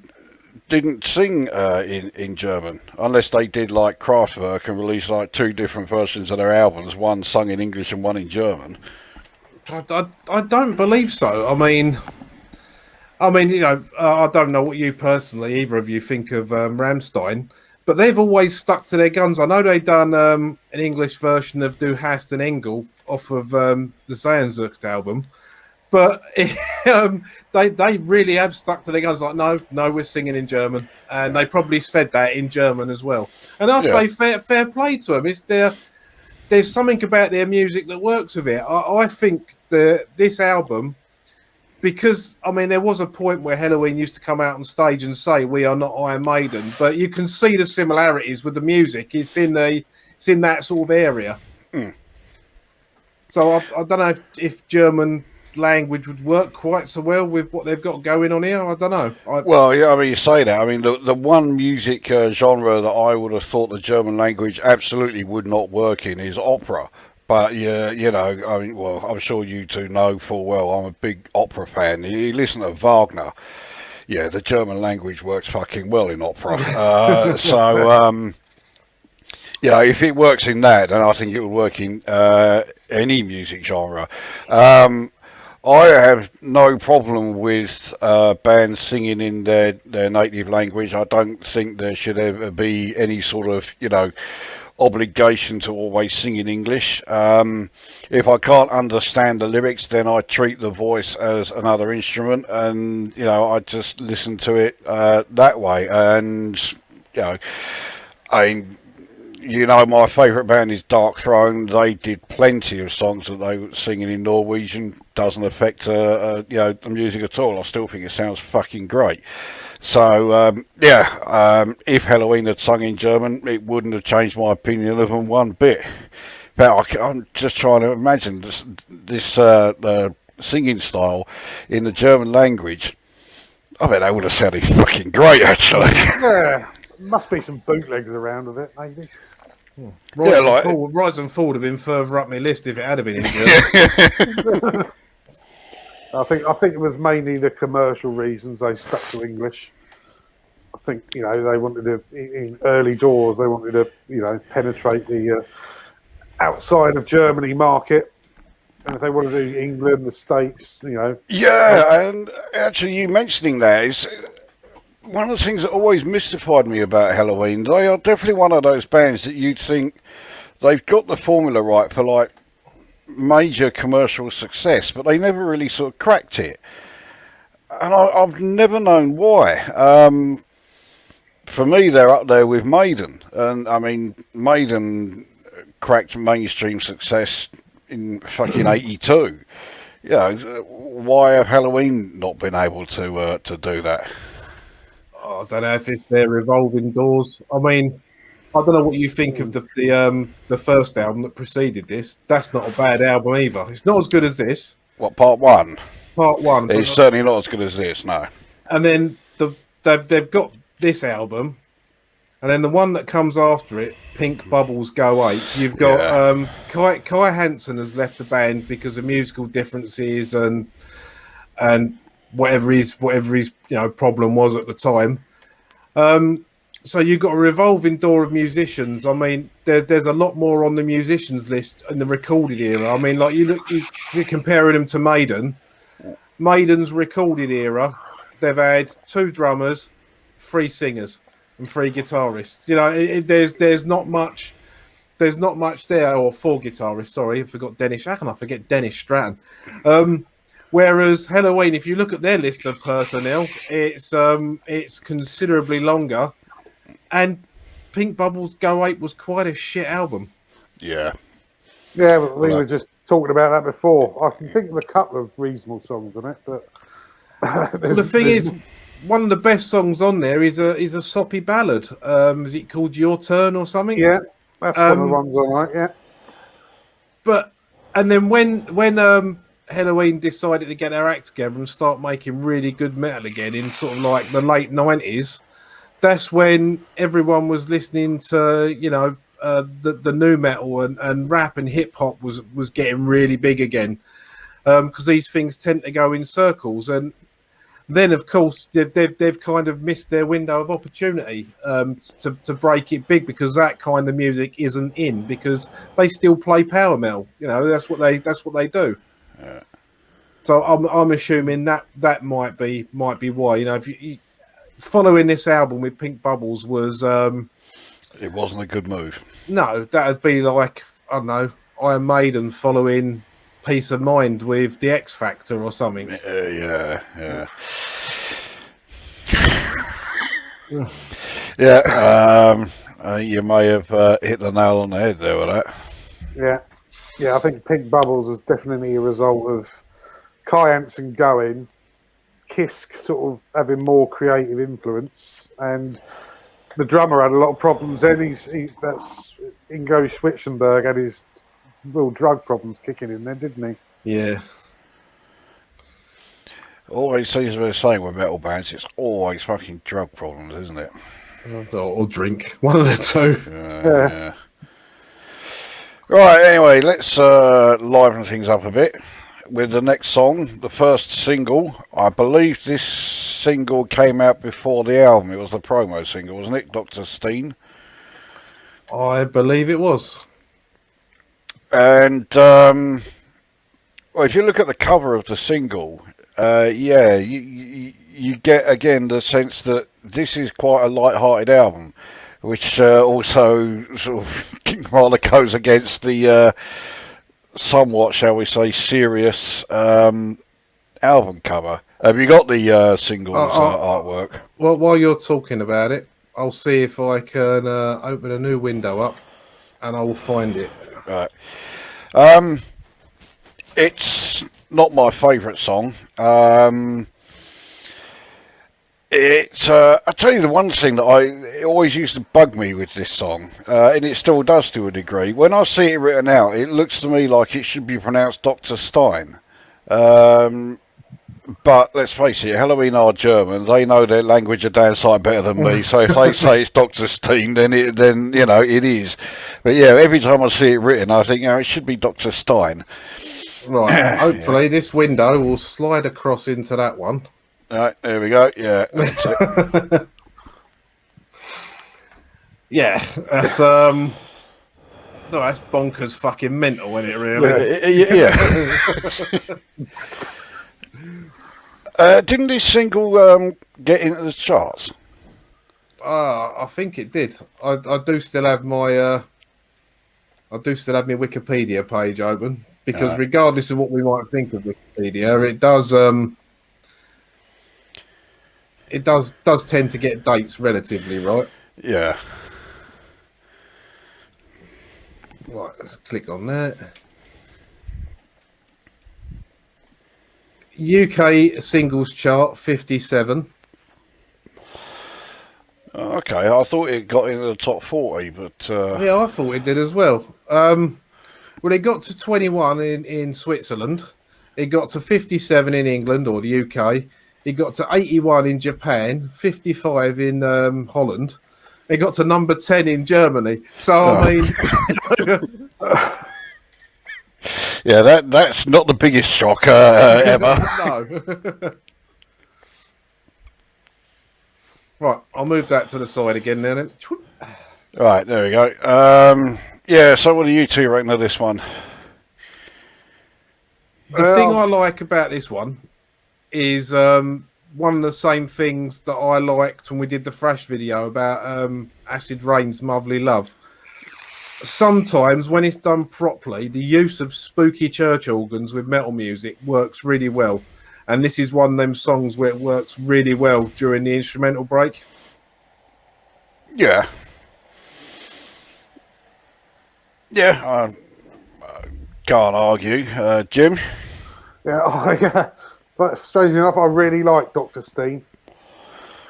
didn't sing in German, unless they did like Kraftwerk and released like 2 different versions of their albums, one sung in English and one in German. I don't believe so. I mean, you know, I don't know what you personally, either of you, think of Rammstein, but they've always stuck to their guns. I know they've done an English version of Du Hast and Engel off of the Sehnsucht album, but they really have stuck to their guns. Like, no, we're singing in German, and they probably said that in German as well. And I say fair play to them. There's something about their music that works with it. I think this album, because I mean, there was a point where Helloween used to come out on stage and say, "We are not Iron Maiden," but you can see the similarities with the music. It's in that sort of area. So I don't know if German language would work quite so well with what they've got going on here. I don't know. Well, yeah, I mean, you say that. I mean, the one music genre that I would have thought the German language absolutely would not work in is opera. But yeah, you know, I mean, well, I'm sure you two know full well I'm a big opera fan. You listen to Wagner. Yeah, the German language works fucking well in opera. Yeah, if it works in that, then I think it would work in any music genre. I have no problem with bands singing in their native language. I don't think there should ever be any sort of, you know, obligation to always sing in English. If I can't understand the lyrics, then I treat the voice as another instrument, and you know, I just listen to it that way. And you know, I mean, you know, my favourite band is Dark Throne. They did plenty of songs that they were singing in Norwegian. Doesn't affect you know, the music at all. I still think it sounds fucking great. So if Helloween had sung in German, it wouldn't have changed my opinion of them one bit. But I'm just trying to imagine this singing style in the German language. I bet that would have sounded fucking great, actually. Yeah, must be some bootlegs around of it, maybe. Rise and Fall would have been further up my list if it had been in German. I think it was mainly the commercial reasons they stuck to English. I think, you know, they wanted to, in early doors, they wanted to, you know, penetrate the outside of Germany market. And if they want to do England, the States, you know. Yeah, and actually you mentioning that is one of the things that always mystified me about Helloween. They are definitely one of those bands that you'd think they've got the formula right for, like, major commercial success, but they never really sort of cracked it, and I've never known why. For me, they're up there with Maiden, and I mean, Maiden cracked mainstream success in fucking '82. You know, why have Helloween not been able to do that? I don't know if it's their revolving doors. I mean, I don't know what you think of the first album that preceded this. That's not a bad album either. It's not as good as this. What, part one? Part one. It's certainly not as good as this, no. And then they've got this album, and then the one that comes after it, Pink Bubbles Go Ape. You've got Kai Hansen has left the band because of musical differences and whatever his problem was at the time. So you've got a revolving door of musicians. I mean, there's a lot more on the musicians list in the recorded era. I mean, like you're comparing them to Maiden. Maiden's recorded era, they've had 2 drummers, 3 singers, and 3 guitarists. You know, there's not much. There's not much there, or 4 guitarists. Sorry, I forgot Dennis. How can I forget Dennis Stratton? Whereas Helloween, if you look at their list of personnel, it's considerably longer. And Pink Bubbles Go Ape was quite a shit album. Yeah. Yeah, but we were just talking about that before. I can think of a couple of reasonable songs on it, but the thing is, one of the best songs on there is a soppy ballad. Is it called Your Turn or something? Yeah, that's one of the ones I like. Yeah. And then when Helloween decided to get their act together and start making really good metal again in sort of like the late 90s, that's when everyone was listening to, you know, the new metal and rap and hip hop was getting really big again, because these things tend to go in circles. And then, of course, they've kind of missed their window of opportunity to break it big, because that kind of music isn't in, because they still play power metal. You know, that's what they do. Yeah. So I'm assuming that might be why. You know, if you following this album with Pink Bubbles was it wasn't a good move. No, that'd be like, I don't know, Iron Maiden following Peace of Mind with the X Factor or something. Yeah. You may have hit the nail on the head there with that. Yeah. I think Pink Bubbles was definitely a result of Kai Hansen going Kiss sort of having more creative influence, and the drummer had a lot of problems. Then that's Ingo Schwitzenberg had his real drug problems kicking in there, didn't he? Yeah. Always seems to be the same with metal bands. It's always fucking drug problems, isn't it? Or drink. One of the two. Yeah. Right, anyway, let's liven things up a bit with the next song, the first single. I believe this single came out before the album. It was the promo single, wasn't it, Dr. Steen? I believe it was. And, well, if you look at the cover of the single, you get, again, the sense that this is quite a light-hearted album, which also sort of rather goes against the somewhat, shall we say, serious album cover. Have you got the singles artwork? Well, while you're talking about it, I'll see if I can open a new window up, and I will find it. Right. It's not my favourite song. I tell you the one thing that it always used to bug me with this song, and it still does to a degree. When I see it written out, it looks to me like it should be pronounced Dr. Stein. But let's face it, Helloween are German. They know their language a damn sight better than me. So if they say it's Dr. Steen, then you know it is. But yeah, every time I see it written, I think, it should be Dr. Stein. Right. Hopefully, this window will slide across into that one. Right, there we go. Yeah, that's it. Yeah, that's no, that's bonkers fucking mental, isn't it? Really? Yeah. Didn't this single get into the charts? I think it did. I do still have my Wikipedia page open because regardless of what we might think of Wikipedia, it does tend to get dates relatively right. Yeah. Right, let's click on that. UK singles chart 57. Okay, I thought it got into the top 40, but Yeah, I thought it did as well. Well, it got to 21 in Switzerland. It got to 57 in England or the UK. It got to 81 in Japan, 55 in Holland. It got to number 10 in Germany. So, I mean... yeah, that's not the biggest shock ever. No. Right, I'll move that to the side again then. Right, there we go. Yeah, so what do you two reckon of this one? The thing I like about this one is one of the same things that I liked when we did the Thrash video about Acid Rain's Motherly Love. Sometimes when it's done properly, the use of spooky church organs with metal music works really well. And this is one of them songs where it works really well during the instrumental break. Yeah. Yeah, I can't argue. Jim? Yeah, but strangely enough, I really like Dr. Steen.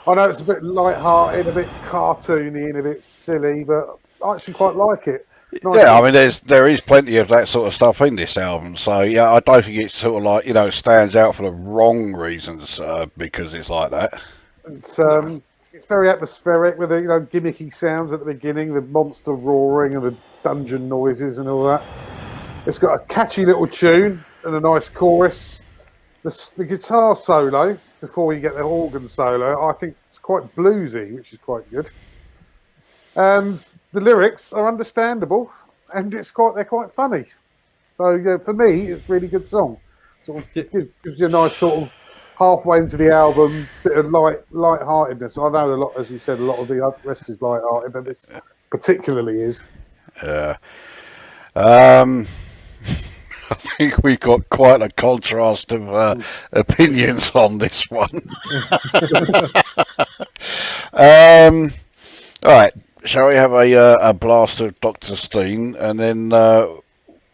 I know it's a bit light-hearted, a bit cartoony and a bit silly, but I actually quite like it. Nice. Yeah, I mean, there is plenty of that sort of stuff in this album. So, yeah, I don't think it's sort of like, stands out for the wrong reasons because it's like that. It's very atmospheric with the, gimmicky sounds at the beginning, the monster roaring and the dungeon noises and all that. It's got a catchy little tune and a nice chorus. The guitar solo, before you get the organ solo, I think it's quite bluesy, which is quite good. And the lyrics are understandable, and they're quite funny. So yeah, for me, it's a really good song. Sort of gives you a nice sort of halfway into the album bit of light-heartedness. I know a lot, as you said, a lot of the rest is light-hearted, but this particularly is. Yeah. I think we've got quite a contrast of opinions on this one. All right. Shall we have a blast of Dr. Steen, and then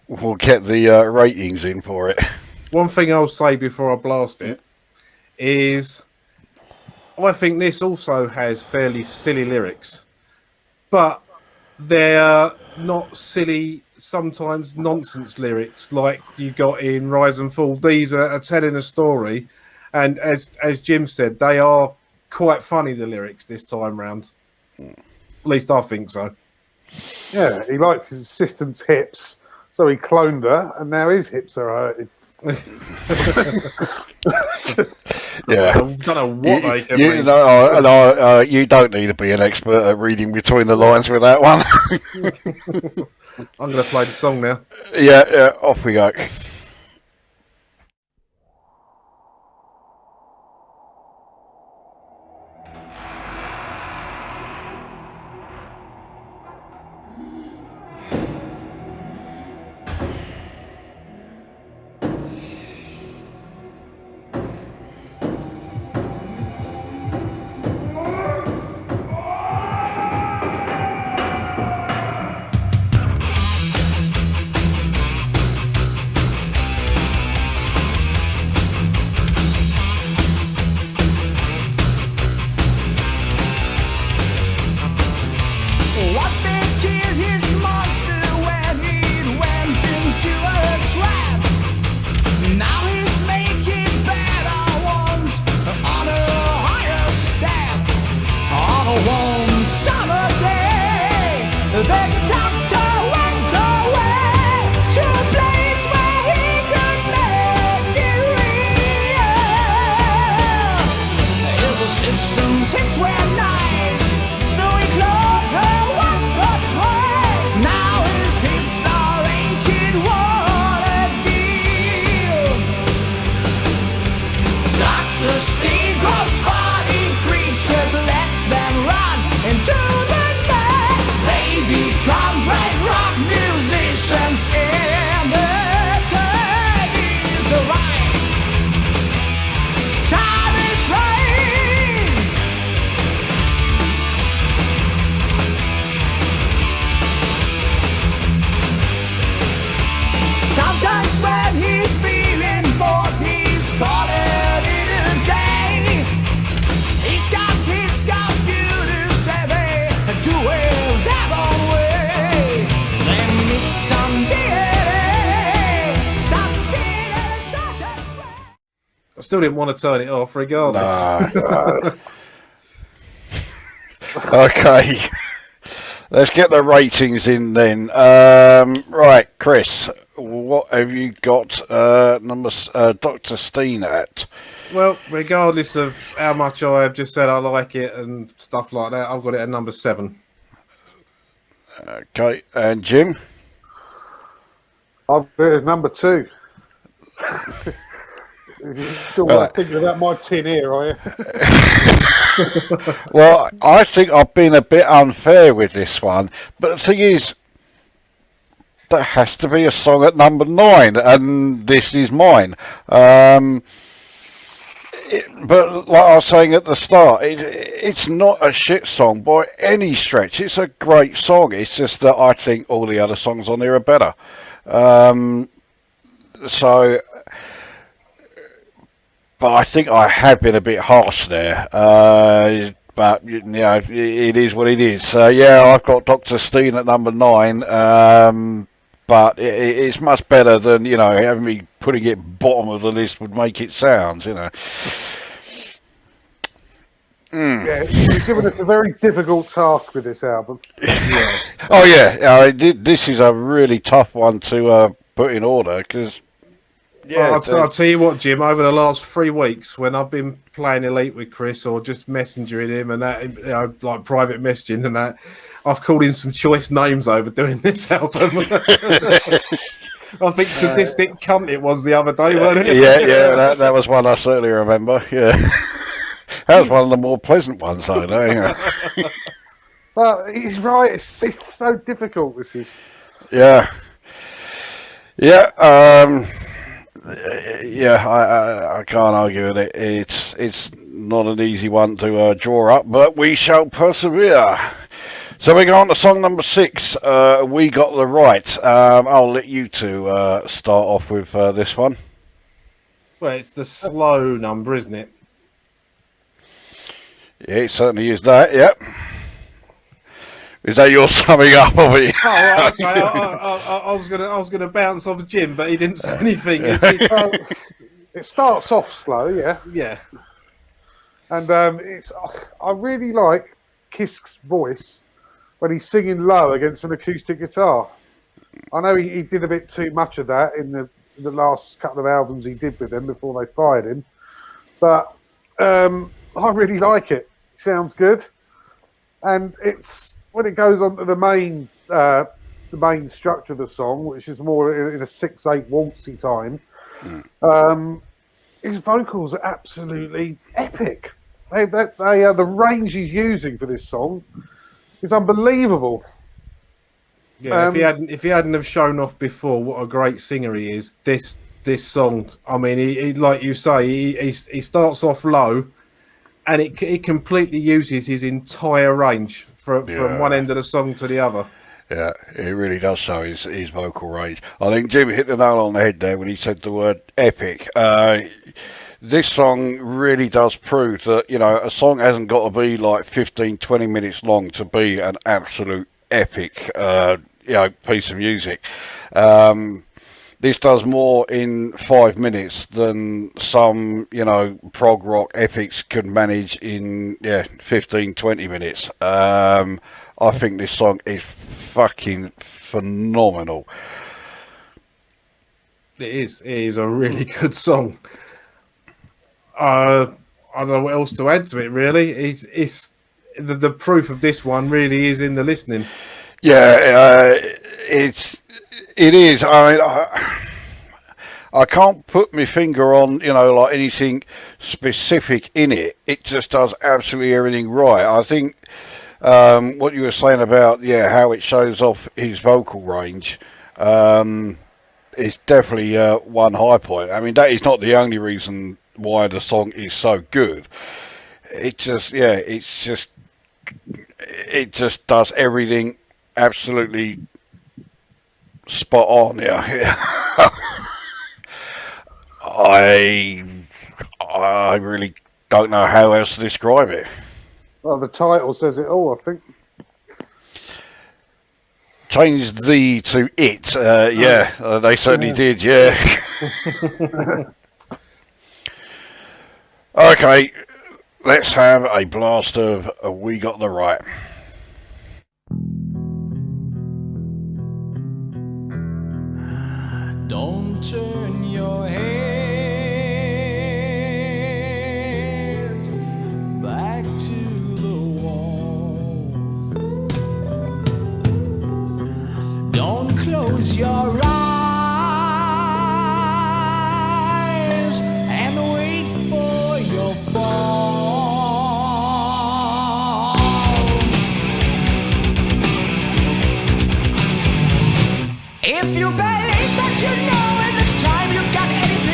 we'll get the ratings in for it. One thing I'll say before I blast it is I think this also has fairly silly lyrics, but they're not silly, sometimes nonsense lyrics like you got in Rise and Fall. These are telling a story, and as Jim said, they are quite funny, the lyrics this time round. At least I think so. Yeah, he likes his assistant's hips, so he cloned her, and now his hips are hurting. Yeah. I don't know what they can You mean. know, you don't need to be an expert at reading between the lines with that one. I'm going to play the song now. Yeah, off we go. Once they killed his monster when he went into a trap. Now he's making better ones on a higher step. On a warm summer day, the doctor went away to a place where he could make it real. His assistant's hips were nice, so he cloned her once or twice. Now his hips are aching, what a deal. Dr. Steve grows funny creatures, lets them run into the night. They become great rock musicians in the time is right. Time is right. Sometimes when he's feeling bored, he's calling it a day. He's got his computers and they do it their own way. They mix some DNA, some skin and a shot of spray. I still didn't want to turn it off regardless. Okay. Let's get the ratings in then. Right, Chris, what have you got Dr. Steen at? Well, regardless of how much I have just said I like it and stuff like that, I've got it at number 7. Okay, and Jim? I've got it as number 2. You still thinking about my tin here, are you? Well, I think I've been a bit unfair with this one, but the thing is, there has to be a song at number 9, and this is mine. But like I was saying at the start, it's not a shit song by any stretch. It's a great song. It's just that I think all the other songs on there are better. But I think I have been a bit harsh there. But you know, it is what it is. So yeah, I've got Dr. Steen at number 9. But it's much better than, you know, having me putting it bottom of the list would make it sound, you know. Yeah, you've given us a very difficult task with this album. Oh yeah, this is a really tough one to put in order because. Yeah, I'll tell you what, Jim. Over the last 3 weeks, when I've been playing Elite with Chris or just messaging him and that, you know, like private messaging and that, I've called in some choice names over doing this album. I think Sadistic Cunt it was the other day, wasn't it? Yeah, that was one I certainly remember. Yeah, that was one of the more pleasant ones, though. Yeah. But he's right. It's so difficult. This is. Yeah. I can't argue with it. It's not an easy one to draw up, but we shall persevere. So we go on to song number 6. We Got the Right. I'll let you two start off with this one. Well, it's the slow number, isn't it? Yeah, it certainly is that. Yep. Is that your summing up of it? Oh, okay. I was gonna bounce off Jim, but he didn't say anything. Is he? It starts off slow, yeah, Yeah. and I really like Kisk's voice when he's singing low against an acoustic guitar. I know he did a bit too much of that in the last couple of albums he did with them before they fired him, but I really like it. It sounds good, and it's when it goes on to the main structure of the song, which is more in a 6/8 waltzy time. His vocals are absolutely epic. They are the range he's using for this song is unbelievable. Yeah, if he hadn't have shown off before what a great singer he is, this song, I mean, he like you say, he starts off low, and it completely uses his entire range from one end of the song to the other. Yeah, it really does show his vocal range. I think Jim hit the nail on the head there when he said the word epic. This song really does prove that, you know, a song hasn't got to be like 15, 20 minutes long to be an absolute epic, piece of music. This does more in 5 minutes than some, prog rock epics could manage in 15, 20 minutes. I think this song is fucking phenomenal. It is a really good song. I don't know what else to add to it. Really, it's the proof of this one really is in the listening. Yeah, it is. I mean, I can't put my finger on, like anything specific in it. It just does absolutely everything right. I think what you were saying about, how it shows off his vocal range, is definitely one high point. I mean, that is not the only reason why the song is so good. It just does everything absolutely spot on. Yeah. I really don't know how else to describe it. Well, the title says it all, I think. Changed the to it. They certainly did. Yeah. Okay, let's have a blast of We Got the Right. Don't turn your head back to the wall. Don't close your eyes and wait for your fall. If you believe that you know in this time you've got anything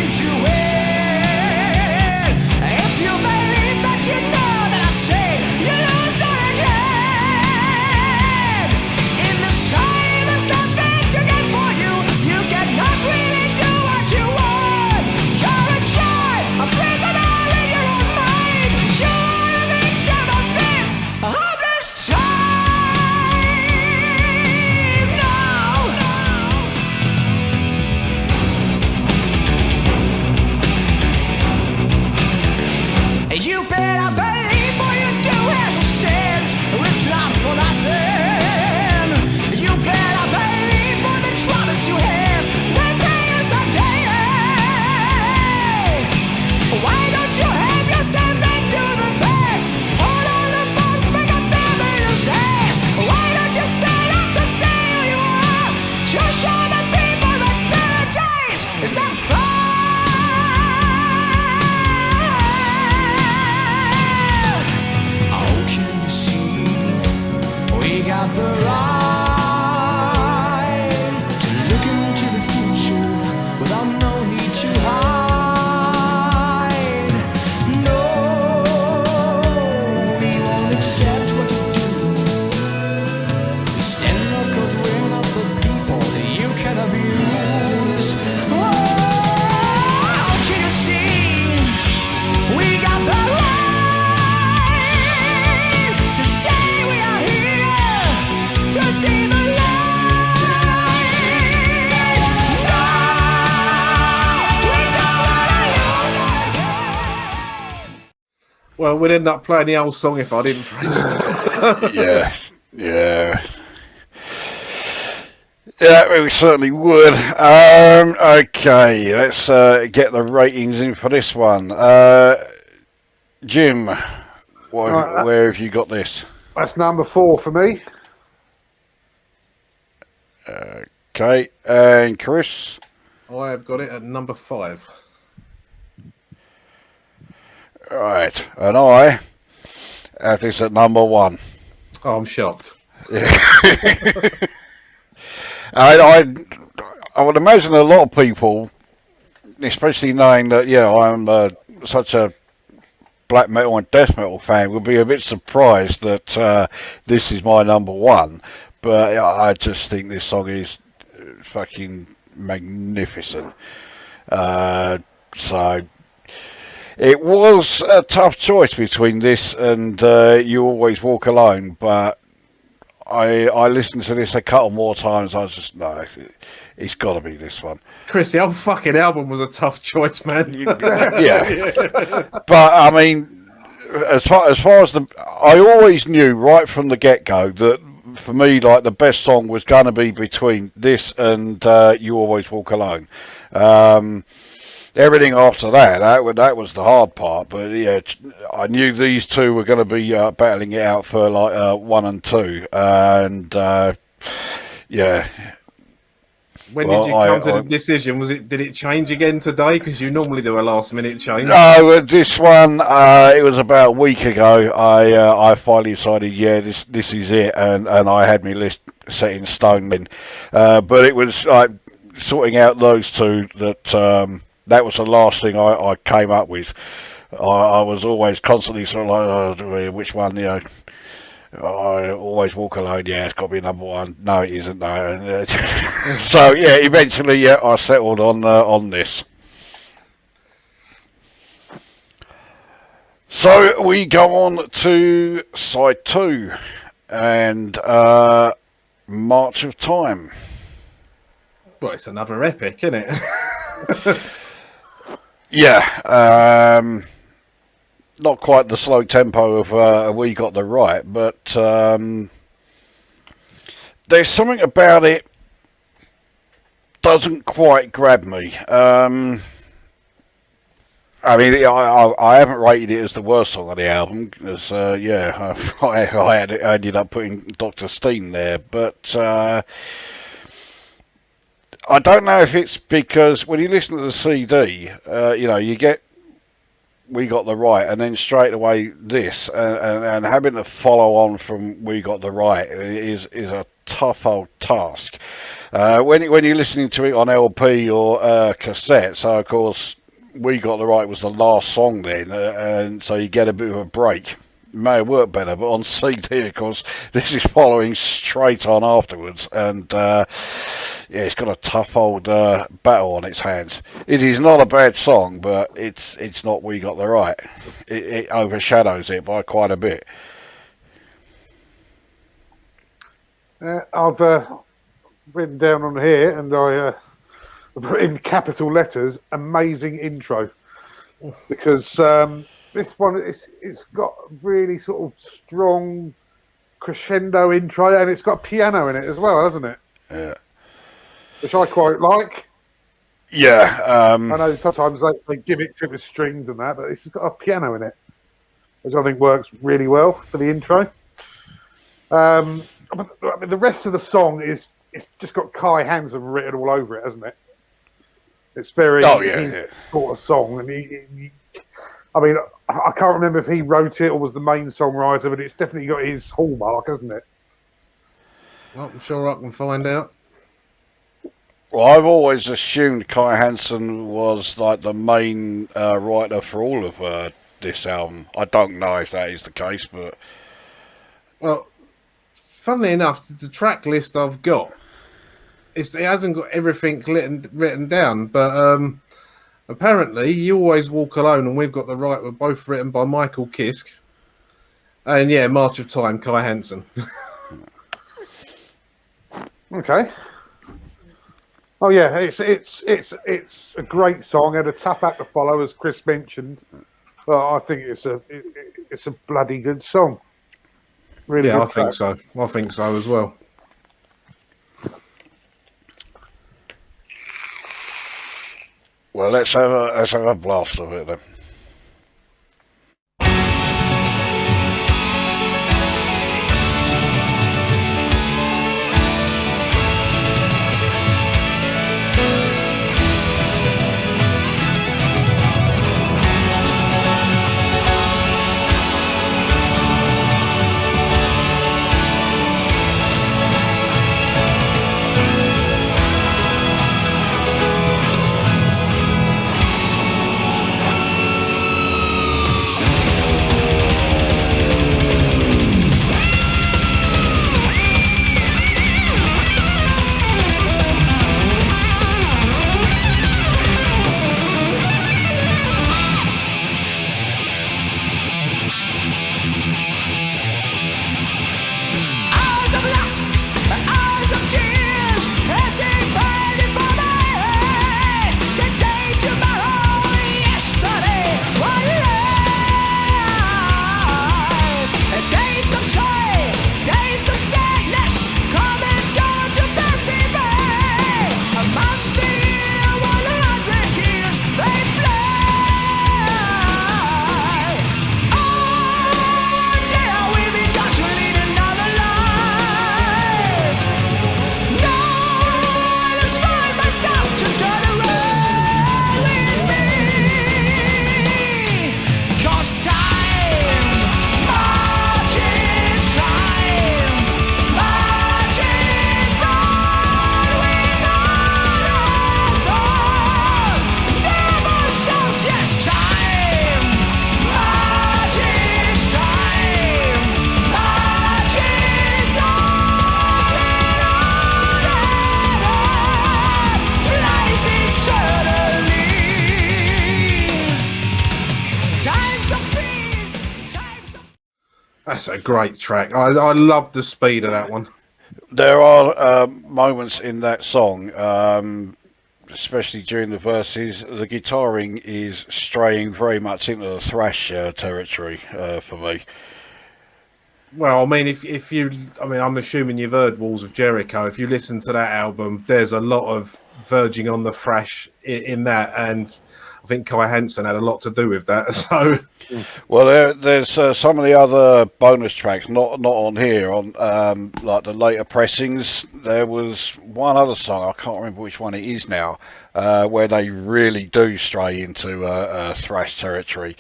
Well, we'd end up playing the old song if I didn't press stop. Yeah. Yeah, we certainly would. Okay, let's get the ratings in for this one. Jim, where have you got this? That's number 4 for me. Okay, and Chris? I have got it at number 5. Right, and I have this at number 1. Oh, I'm shocked. I would imagine a lot of people, especially knowing that, I'm such a black metal and death metal fan, would be a bit surprised that this is my number 1. But I just think this song is fucking magnificent. So it was a tough choice between this and You Always Walk Alone, but I listened to this a couple more times. I was just, no, it's got to be this one. Chris, the whole fucking album was a tough choice, man. Yeah. But, I mean, as far as I always knew right from the get-go that for me, like, the best song was going to be between this and You Always Walk Alone. Everything after that was the hard part. But yeah, I knew these two were going to be battling it out for like 1 and 2, and yeah. When did you come to the decision? Did it change again today? Because you normally do a last minute change. No, this one it was about a week ago. I finally decided, this is it, and I had my list set in stone then. But it was like sorting out those two that was the last thing I came up with. I was always constantly sort of like, which one, I Always Walk Alone, it's got to be number 1. No, it isn't, no. So, eventually, I settled on this. So, we go on to side 2, and March of Time. Well, it's another epic, isn't it? Yeah, not quite the slow tempo of We Got the Right, but there's something about it doesn't quite grab me. I mean, I haven't rated it as the worst song on the album, because, I ended up putting Dr. Steen there, but I don't know if it's because when you listen to the CD, you get We Got the Right, and then straight away this, and having to follow on from We Got the Right is a tough old task. When you're listening to it on LP or cassette, so of course We Got the Right was the last song then, and so you get a bit of a break. May have worked better, but on CD, of course, this is following straight on afterwards, and it's got a tough old battle on its hands. It is not a bad song, but it's not We Got the Right. It overshadows it by quite a bit. I've written down on here, and I put in capital letters, amazing intro, because this one, it's got really sort of strong crescendo intro, and it's got piano in it as well, hasn't it? Yeah. Which I quite like. Yeah. I know sometimes they give it to the strings and that, but it's got a piano in it, which I think works really well for the intro. I mean, the rest of the song it's just got Kai Hansen written all over it, hasn't it? It's very sort of song, and I mean, I can't remember if he wrote it or was the main songwriter, but it's definitely got his hallmark, hasn't it? Well, I'm sure I can find out. Well, I've always assumed Kai Hansen was like the main writer for all of this album. I don't know if that is the case, but well, funnily enough, the track list I've got, it hasn't got everything written down, but apparently You Always Walk Alone and We've Got the Right were both written by Michael Kiske, and March of Time, Kai Hansen. Okay. Oh yeah, it's a great song and a tough act to follow, as Chris mentioned. Well, I think it's a bloody good song. Really Yeah, good I think track. so. I think so as well. Well, let's have a blast of it then. Hours of lust, hours of tears, passing by before my eyes. Today, tomorrow, yesterday, one life. Days of joy, days of sadness, come and go to pass me by. A month, a year, 100 years, they fly. Oh, dear, we've been got to lead another life. No, it's time I stop to turn around with me. 'Cause time marches time, marches on without us all. Never stops, yes, time marches time, marches on and on, flies eternally. Times of peace, times of That's a great track. I love the speed of that one. There are moments in that song, especially during the verses, the guitaring is straying very much into the thrash territory for me. Well, I mean, if you, I mean, I'm assuming you've heard Walls of Jericho. If you listen to that album, there's a lot of verging on the thrash in that, and I think Kai Hansen had a lot to do with that. So, Well, there's some of the other bonus tracks, not on here, on like the later pressings. There was one other song, I can't remember which one it is now, where they really do stray into thrash territory.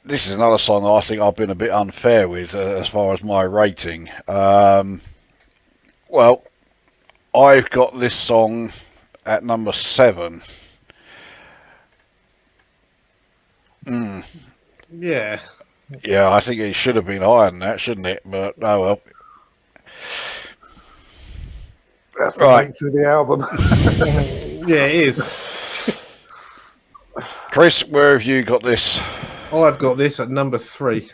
This is another song I think I've been a bit unfair with as far as my rating. Well, I've got this song at number 7. yeah. Yeah, I think it should have been higher than that, shouldn't it? But oh well. That's the Right. nature of the album. Yeah, it is. Chris, where have you got this? I've got this at number 3.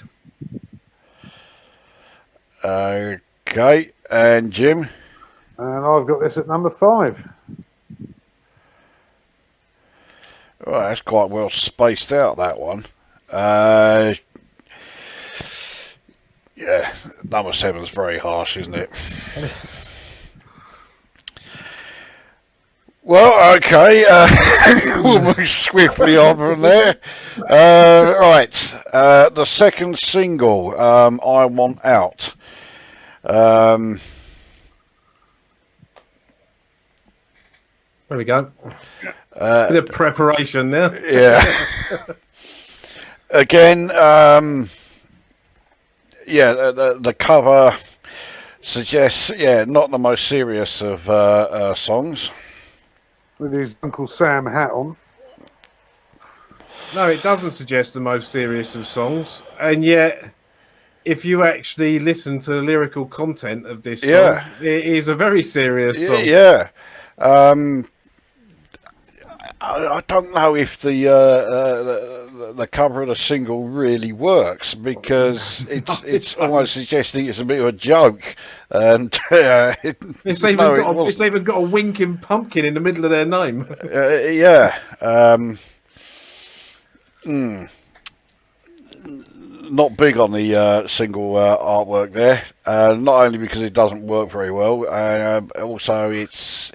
Okay, and Jim? And I've got this at number 5. Well, that's quite well spaced out, that one. Yeah, number 7's very harsh, isn't it? Well, okay, we'll move swiftly on from there. Right, the second single, I Want Out. There we go. Bit of preparation there. Yeah. Again, yeah, the cover suggests, yeah, not the most serious of songs. With his Uncle Sam hat on. No, it doesn't suggest the most serious of songs, and yet, if you actually listen to the lyrical content of this song, Yeah. it is a very serious song. Yeah. I don't know if the cover of the single really works, because it's almost suggesting it's a bit of a joke, and It's even got a winking pumpkin in the middle of their name. yeah. Not big on the single artwork there. Not only because it doesn't work very well, also it's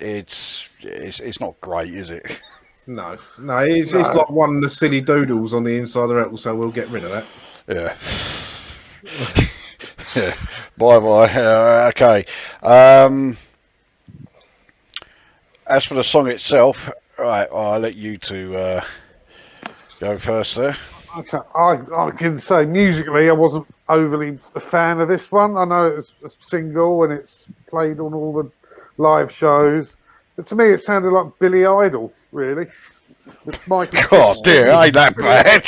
not great, is it? No, it's like one of the silly doodles on the inside of the record, so we'll get rid of that. Yeah. Yeah. Bye. Okay. As for the song itself, right, I'll let you two go first there. Okay, I can say musically, I wasn't overly a fan of this one. I know it's a single and it's played on all the live shows, but to me, it sounded like Billy Idol, really. With Michael God dear, ain't that bad?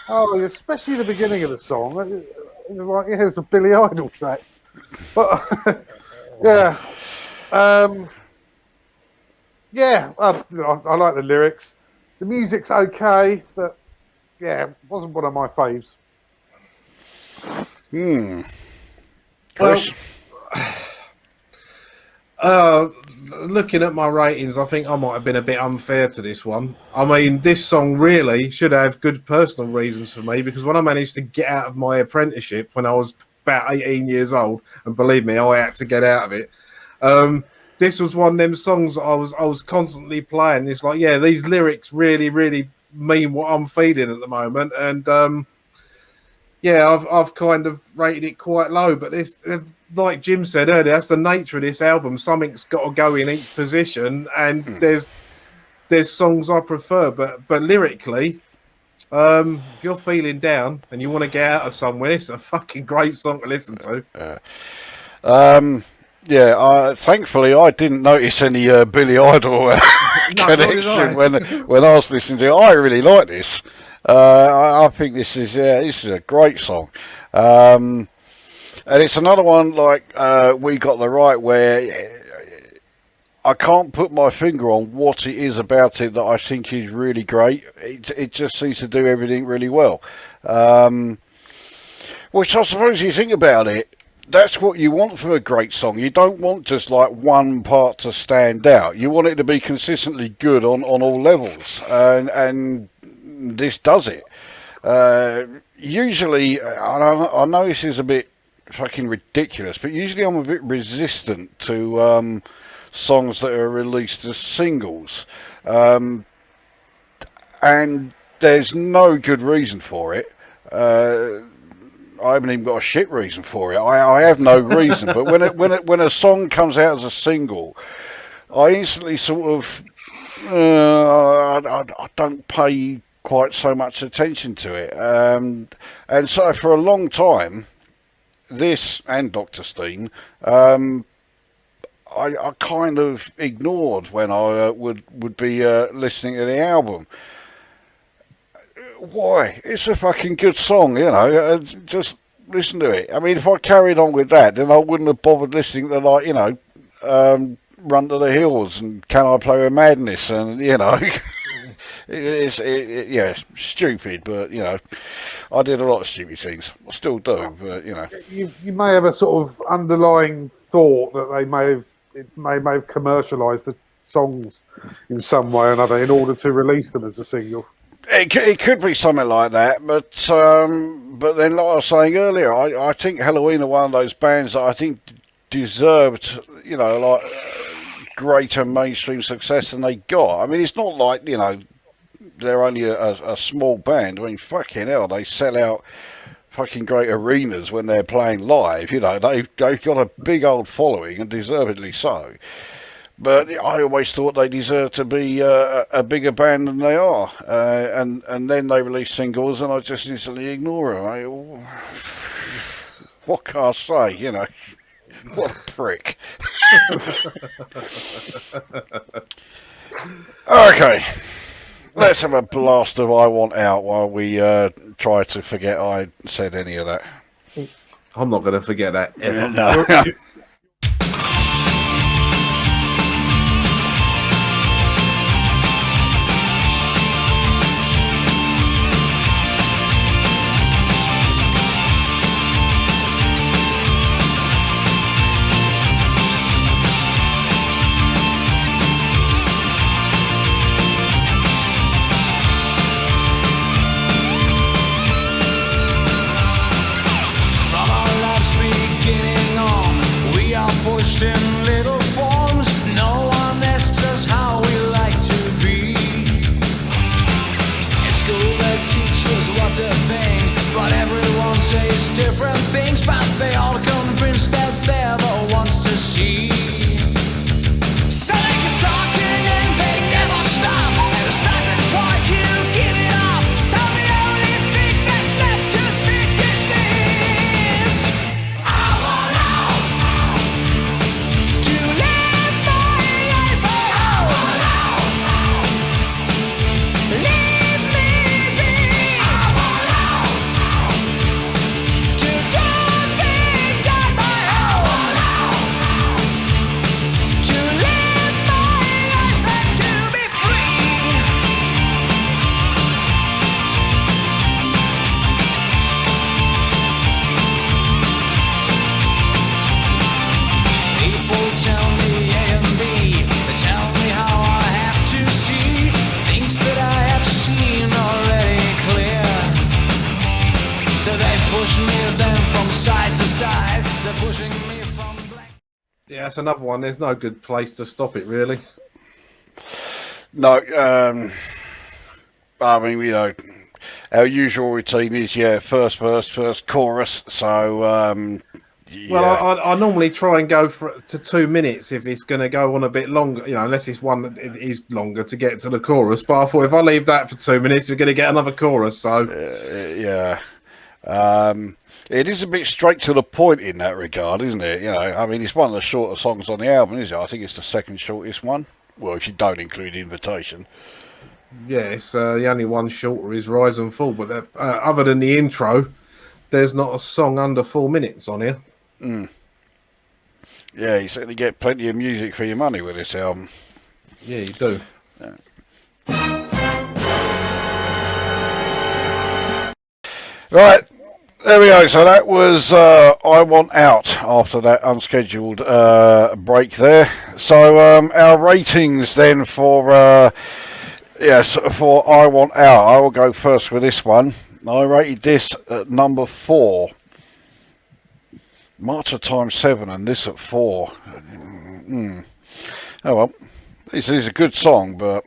Oh, especially the beginning of the song. It was like, yeah, it's a Billy Idol track. But yeah, I like the lyrics. The music's okay, but yeah, it wasn't one of my faves. Chris? Looking at my ratings, I think I might have been a bit unfair to this one. I mean, this song really should have good personal reasons for me, because when I managed to get out of my apprenticeship when I was about 18 years old, and believe me, I had to get out of it. This was one of them songs that I was constantly playing. It's like, yeah, these lyrics really, really mean what I'm feeling at the moment, and yeah, I've kind of rated it quite low. But this, like Jim said earlier, that's the nature of this album. Something's got to go in each position, and there's songs I prefer, but lyrically, if you're feeling down and you want to get out of somewhere, it's a fucking great song to listen to. Yeah, thankfully I didn't notice any Billy Idol connection when I was listening to it. I really like this. I think this is a great song, and it's another one like We Got the Right, where I can't put my finger on what it is about it that I think is really great. It just seems to do everything really well, which I suppose you think about it, that's what you want from a great song. You don't want just like one part to stand out. You want it to be consistently good on all levels, and this does it. Usually, I know this is a bit fucking ridiculous, but usually I'm a bit resistant to songs that are released as singles, and there's no good reason for it. I haven't even got a shit reason for it. I have no reason. But when a song comes out as a single, I instantly sort of I don't pay quite so much attention to it. And so for a long time, this and Dr. Steen, I kind of ignored when I would be listening to the album. Why? It's a fucking good song, you know. Just listen to it. I mean, if I carried on with that, then I wouldn't have bothered listening to, like, you know, Run to the Hills and Can I Play with Madness, and you know, yeah, stupid. But you know, I did a lot of stupid things. I still do, but you know, you may have a sort of underlying thought that they may have commercialised the songs in some way or another in order to release them as a single. It could be something like that, but then, like I was saying earlier, I think Helloween are one of those bands that I think deserved, you know, like greater mainstream success than they got. I mean, it's not like, you know, they're only a small band. I mean, fucking hell, they sell out fucking great arenas when they're playing live. You know, they've got a big old following, and deservedly so. But I always thought they deserved to be a bigger band than they are. And then they release singles, and I just instantly ignore them. What can I say, you know? What a prick. Okay. Let's have a blast of I Want Out while we try to forget I said any of that. I'm not going to forget that ever. No. that's another one. There's no good place to stop it, really. No, I mean, you know, our usual routine is first verse, first chorus. So yeah. Well, I normally try and go to 2 minutes if it's going to go on a bit longer, you know, unless it's one that is longer to get to the chorus. But I thought if I leave that for 2 minutes, we're going to get another chorus. So yeah. It is a bit straight to the point in that regard, isn't it? You know, I mean, it's one of the shorter songs on the album, isn't it? I think it's the second shortest one. Well, if you don't include Invitation. yes, the only one shorter is Rise and Fall. But other than the intro, there's not a song under 4 minutes on here. Yeah, you certainly get plenty of music for your money with this album. Yeah, you do. Right, there we go. So that was I Want Out after that unscheduled break there. So our ratings then for for I Want Out. I will go first with this one. I rated this at number 4. Martyr times 7 and this at 4. Oh well, this is a good song, but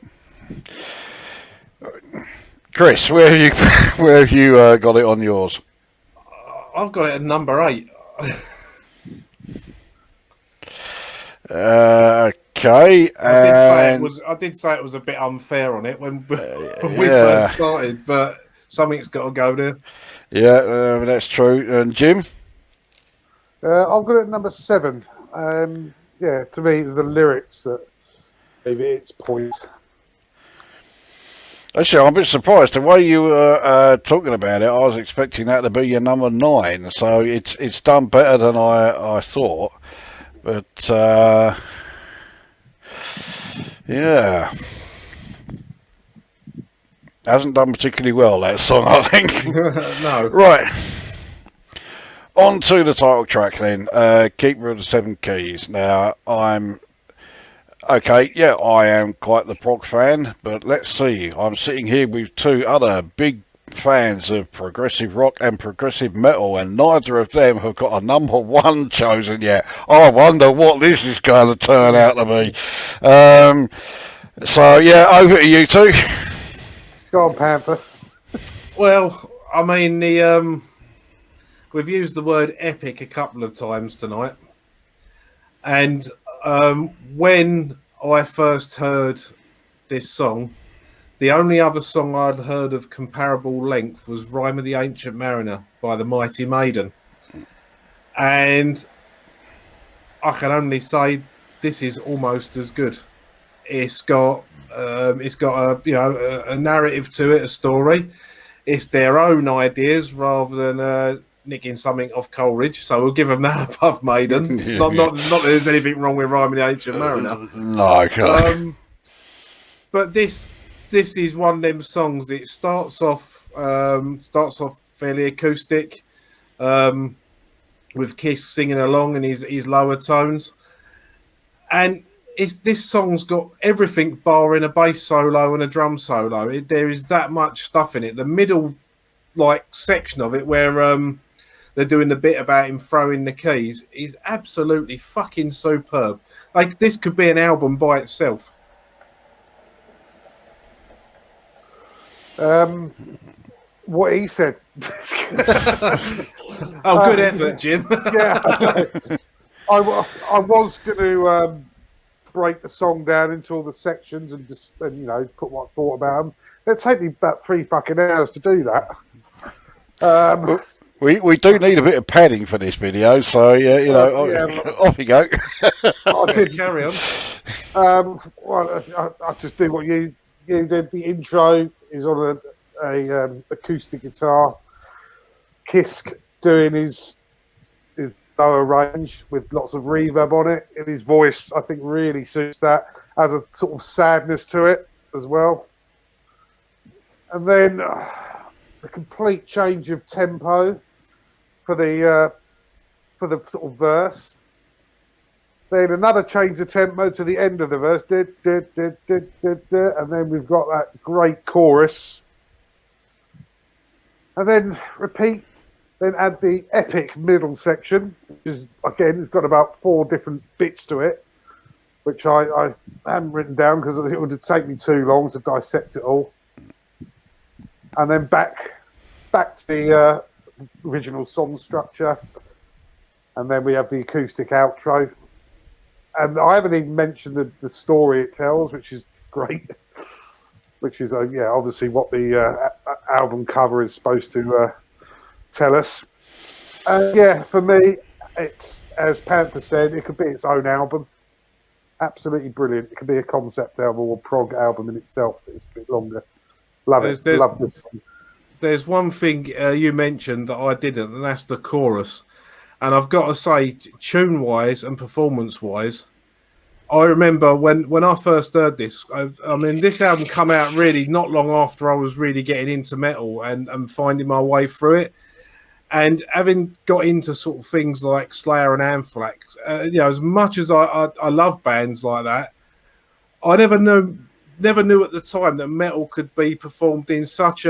Chris, where have you got it on yours? I've got it at number 8. Okay, I did say it was a bit unfair on it when we first started, but something's got to go there. Yeah, that's true. And Jim? I've got it at number 7. Yeah, to me, it was the lyrics that gave it its point. Actually, I'm a bit surprised. The way you were talking about it, I was expecting that to be your number 9. So it's done better than I thought. But yeah, hasn't done particularly well, that song, I think. No. Right. On to the title track then, Keeper of the Seven Keys. Now, I am quite the prog fan, but let's see. I'm sitting here with 2 other big fans of progressive rock and progressive metal, and neither of them have got a number 1 chosen yet. I wonder what this is going to turn out to be. So, yeah, over to you 2. Go on, Panther. Well, I mean, we've used the word epic a couple of times tonight. And when I first heard this song, the only other song I'd heard of comparable length was Rime of the Ancient Mariner by the Mighty Maiden. And I can only say this is almost as good. It's got a narrative to it, a story. It's their own ideas rather than nicking something off Coleridge, so we'll give them that above Maiden. Not that there's anything wrong with Rime of the Ancient Mariner. No, okay. But this is one of them songs. It starts off fairly acoustic, with Kiss singing along in his lower tones, and this song's got everything barring a bass solo and a drum solo. There is that much stuff in it. The middle section of it where they're doing the bit about him throwing the keys is absolutely fucking superb. Like, this could be an album by itself. What he said. Oh, good effort, Jim. Yeah, I was going to break the song down into all the sections and just put what I thought about them. It'd take me about 3 fucking hours to do that. We do need a bit of padding for this video, so off you go. I did Carry on. Well, I just do what you did. The intro is on a acoustic guitar. Kisk doing his lower range with lots of reverb on it, and his voice, I think, really suits that. Has a sort of sadness to it as well. And then the complete change of tempo for the sort of verse. Then another change of tempo to the end of the verse, and then we've got that great chorus. And then repeat Then add the epic middle section, which is, again, it's got about 4 different bits to it, which I haven't written down because it would take me too long to dissect it all. And then back to the original song structure. And then we have the acoustic outro. And I haven't even mentioned the story it tells, which is great. Which is, obviously what the album cover is supposed to tell us. For me, it's, as Panther said, it could be its own album. Absolutely brilliant. It could be a concept album or prog album in itself. It's a bit longer. Love it. Love this song. There's one thing you mentioned that I didn't, and that's the chorus. And I've got to say, tune-wise and performance-wise, I remember when I first heard this, I mean, this album come out really not long after I was really getting into metal and finding my way through it. And having got into sort of things like Slayer and Anthrax, as much as I love bands like that, I never knew at the time that metal could be performed in such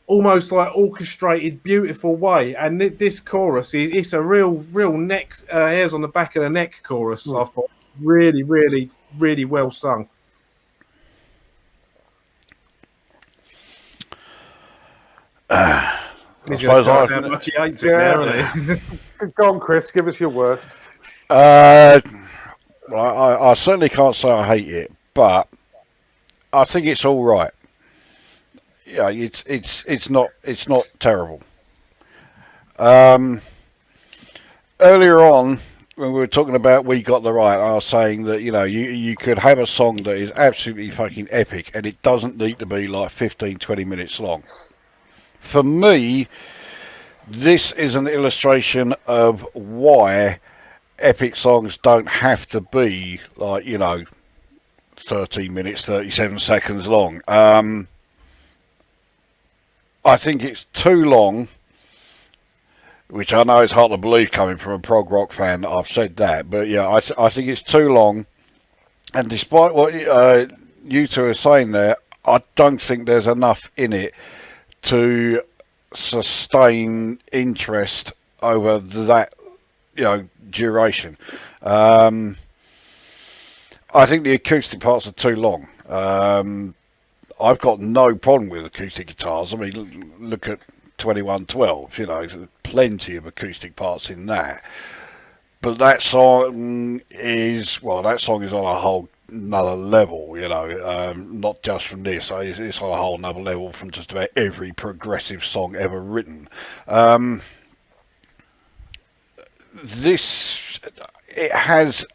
almost like orchestrated, beautiful way. And this chorus, it's a real neck hairs on the back of the neck chorus. I thought really, really, really well sung. He's going to tell us how much he hates it now, isn't he? Go on, Chris, give us your worst. I certainly can't say I hate it, but I think it's all right. Yeah, it's not terrible. Earlier on, when we were talking about We Got the Right, I was saying that you could have a song that is absolutely fucking epic, and it doesn't need to be like 15-20 minutes long. For me, this is an illustration of why epic songs don't have to be like 13 minutes 37 seconds long. I think it's too long, which I know is hard to believe coming from a prog rock fan that I've said that, but yeah, I think it's too long. And despite what you two are saying there, I don't think there's enough in it to sustain interest over that duration. I think the acoustic parts are too long. I've got no problem with acoustic guitars. I mean, look at 2112, there's plenty of acoustic parts in that. But that song is on a whole another level, not just from this. It's on a whole another level from just about every progressive song ever written. It has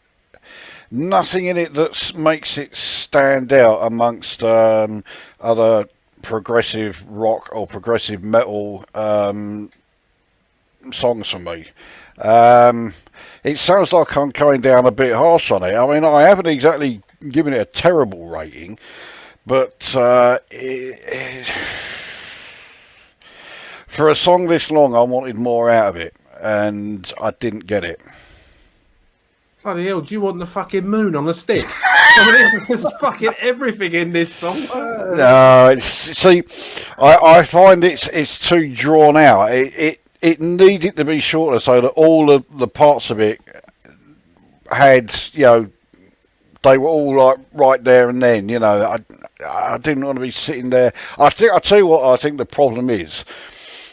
nothing in it that makes it stand out amongst other progressive rock or progressive metal songs for me. It sounds like I'm coming down a bit harsh on it. I mean, I haven't exactly given it a terrible rating, but for a song this long, I wanted more out of it, and I didn't get it. Bloody hell, do you want the fucking moon on a stick? I mean, there's fucking everything in this song. No, I find it's too drawn out. It needed to be shorter so that all of the parts of it had, they were all like right there and then, I didn't want to be sitting there. I'll tell you what I think the problem is.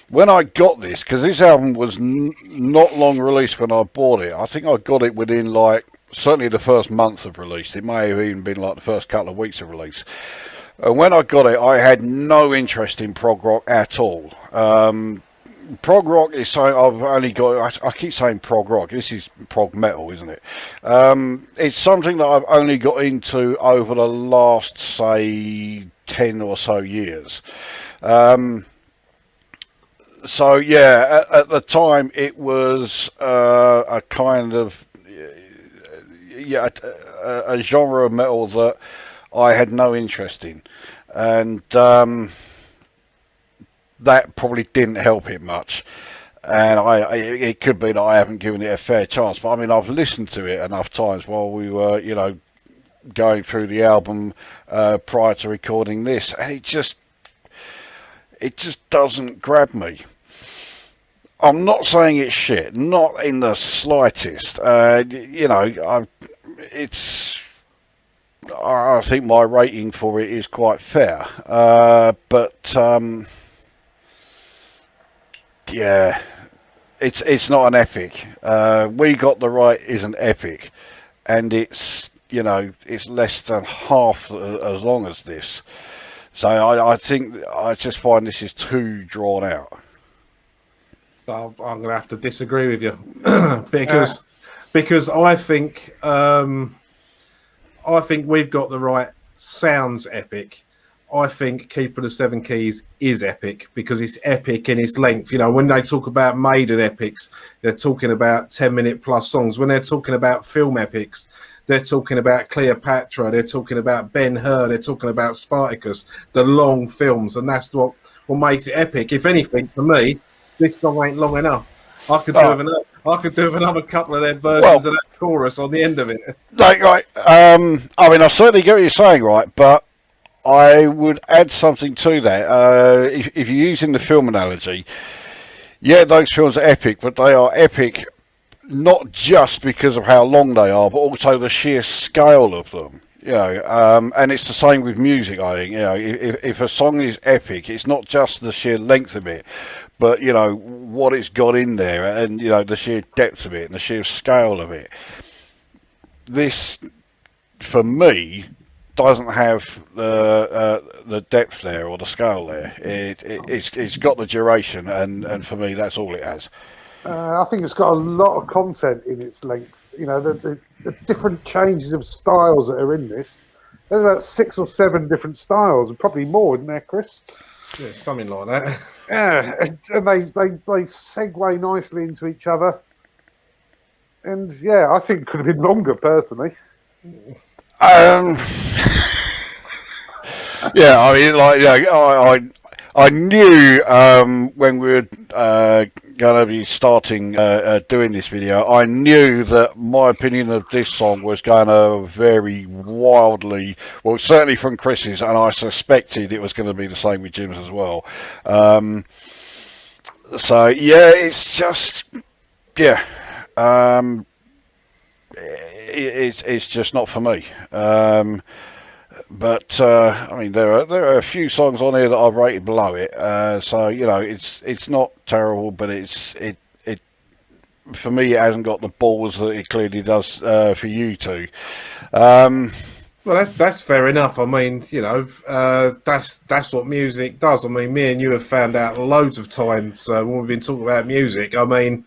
When I got this, because this album was not long released when I bought it, I think I got it within certainly the first month of release. It may have even been the first couple of weeks of release. And when I got it, I had no interest in prog rock at all. Prog rock is something I've only got. I keep saying prog rock. This is prog metal, isn't it? It's something that I've only got into over the last, say, 10 or so years. So yeah, at the time it was a kind of a genre of metal that I had no interest in, and that probably didn't help it much. And it could be that I haven't given it a fair chance, but I mean, I've listened to it enough times while we were, going through the album prior to recording this, and it just doesn't grab me. I'm not saying it's shit, not in the slightest. You know, I think my rating for it is quite fair. But yeah, it's not an epic. We Got the Right is an epic, and it's, you know, it's less than half as long as this. So I think I just find this is too drawn out. I'm going to have to disagree with you because I think We've Got the Right sounds epic. I think Keeper of the Seven Keys is epic because it's epic in its length. You know, when they talk about Maiden epics, they're talking about 10-minute plus songs. When they're talking about film epics, they're talking about Cleopatra, they're talking about Ben-Hur, they're talking about Spartacus, the long films, and that's what makes it epic. If anything, for me, this song ain't long enough. I could do with another couple of their versions of that chorus on the end of it. I mean, I certainly get what you're saying, right? But I would add something to that. If you're using the film analogy, yeah, those films are epic, but they are epic not just because of how long they are, but also the sheer scale of them. You know, and it's the same with music. I think, you know, if a song is epic, it's not just the sheer length of it, but, you know, what it's got in there, and, you know, the sheer depth of it and the sheer scale of it. This, for me, doesn't have the depth there or the scale there. It's got the duration, and for me, that's all it has. I think it's got a lot of content in its length. You know, the different changes of styles that are in this. There's about 6 or 7 different styles, and probably more, isn't there, Chris? Yeah, something like that. Yeah, and they segue nicely into each other. And yeah, I think it could have been longer, personally. Yeah, I mean, like, yeah, I knew when we were going to be starting doing this video, I knew that my opinion of this song was going to vary wildly. Well, certainly from Chris's, and I suspected it was going to be the same with Jim's as well. So yeah, it's just, yeah, it's just not for me. But I mean, there are a few songs on here that I've rated below it. So, you know, it's not terrible, but it for me, it hasn't got the balls that it clearly does for you two. Well, that's fair enough. I mean, you know, that's what music does. I mean, me and you have found out loads of times when we've been talking about music. I mean,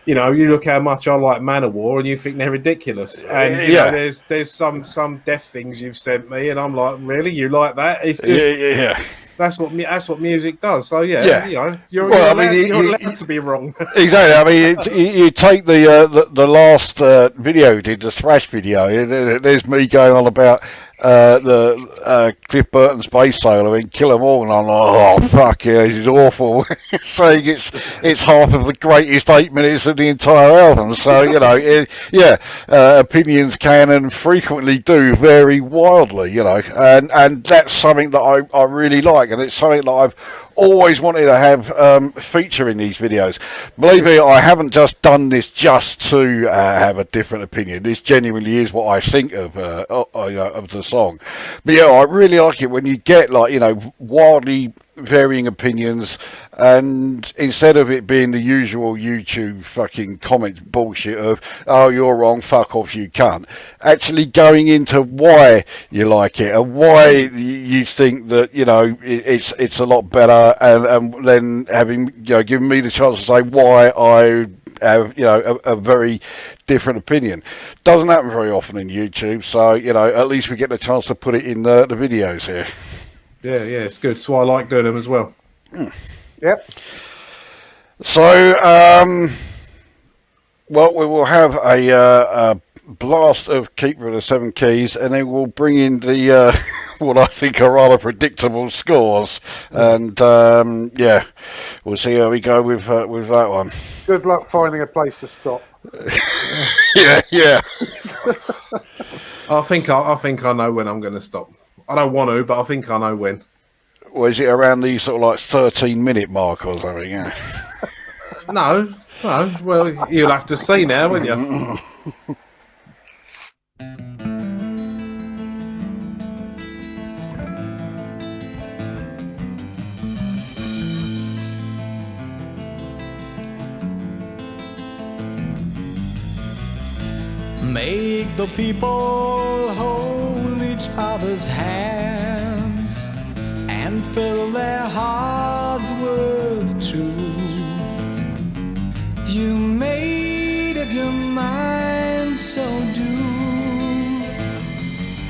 you know, you look how much I like Manowar, and you think they're ridiculous. And you know, there's some deaf things you've sent me, and I'm like, really, you like that? It's just, yeah. That's what music does. So yeah. You know, you're allowed to be wrong. Exactly. I mean, you take the last video we did, the thrash video. There's me going on about the Cliff Burton's bass solo in Kill 'Em All, and I'm like, oh fuck yeah, this is awful. Saying it's half of the greatest 8 minutes of the entire album. So, you know, opinions can and frequently do vary wildly, you know, and that's something that I really like, and it's something that I've always wanted to have feature in these videos. Believe me, I haven't just done this just to have a different opinion. This genuinely is what I think of the song. But yeah, I really like it when you get, like, you know, wildly varying opinions, and instead of it being the usual YouTube fucking comment bullshit of, oh, you're wrong, fuck off, you cunt, actually going into why you like it and why you think that, you know, it's a lot better, and then having, you know, giving me the chance to say why I have, you know, a very different opinion. Doesn't happen very often in YouTube, so, you know, at least we get the chance to put it in the videos here. Yeah, it's good. So I like doing them as well. Yep. So, well, we will have a blast of Keeper of the Seven Keys, and then we'll bring in the what I think are rather predictable scores, and yeah, we'll see how we go with that one. Good luck finding a place to stop. yeah. I think I know when I'm going to stop. I don't want to, but I think I know when. Or is it around the sort of like 13-minute mark or something? Yeah. No. Well, you'll have to see now, won't you? Make the people hold each other's hands and fill their hearts with truth. You made up your mind, so do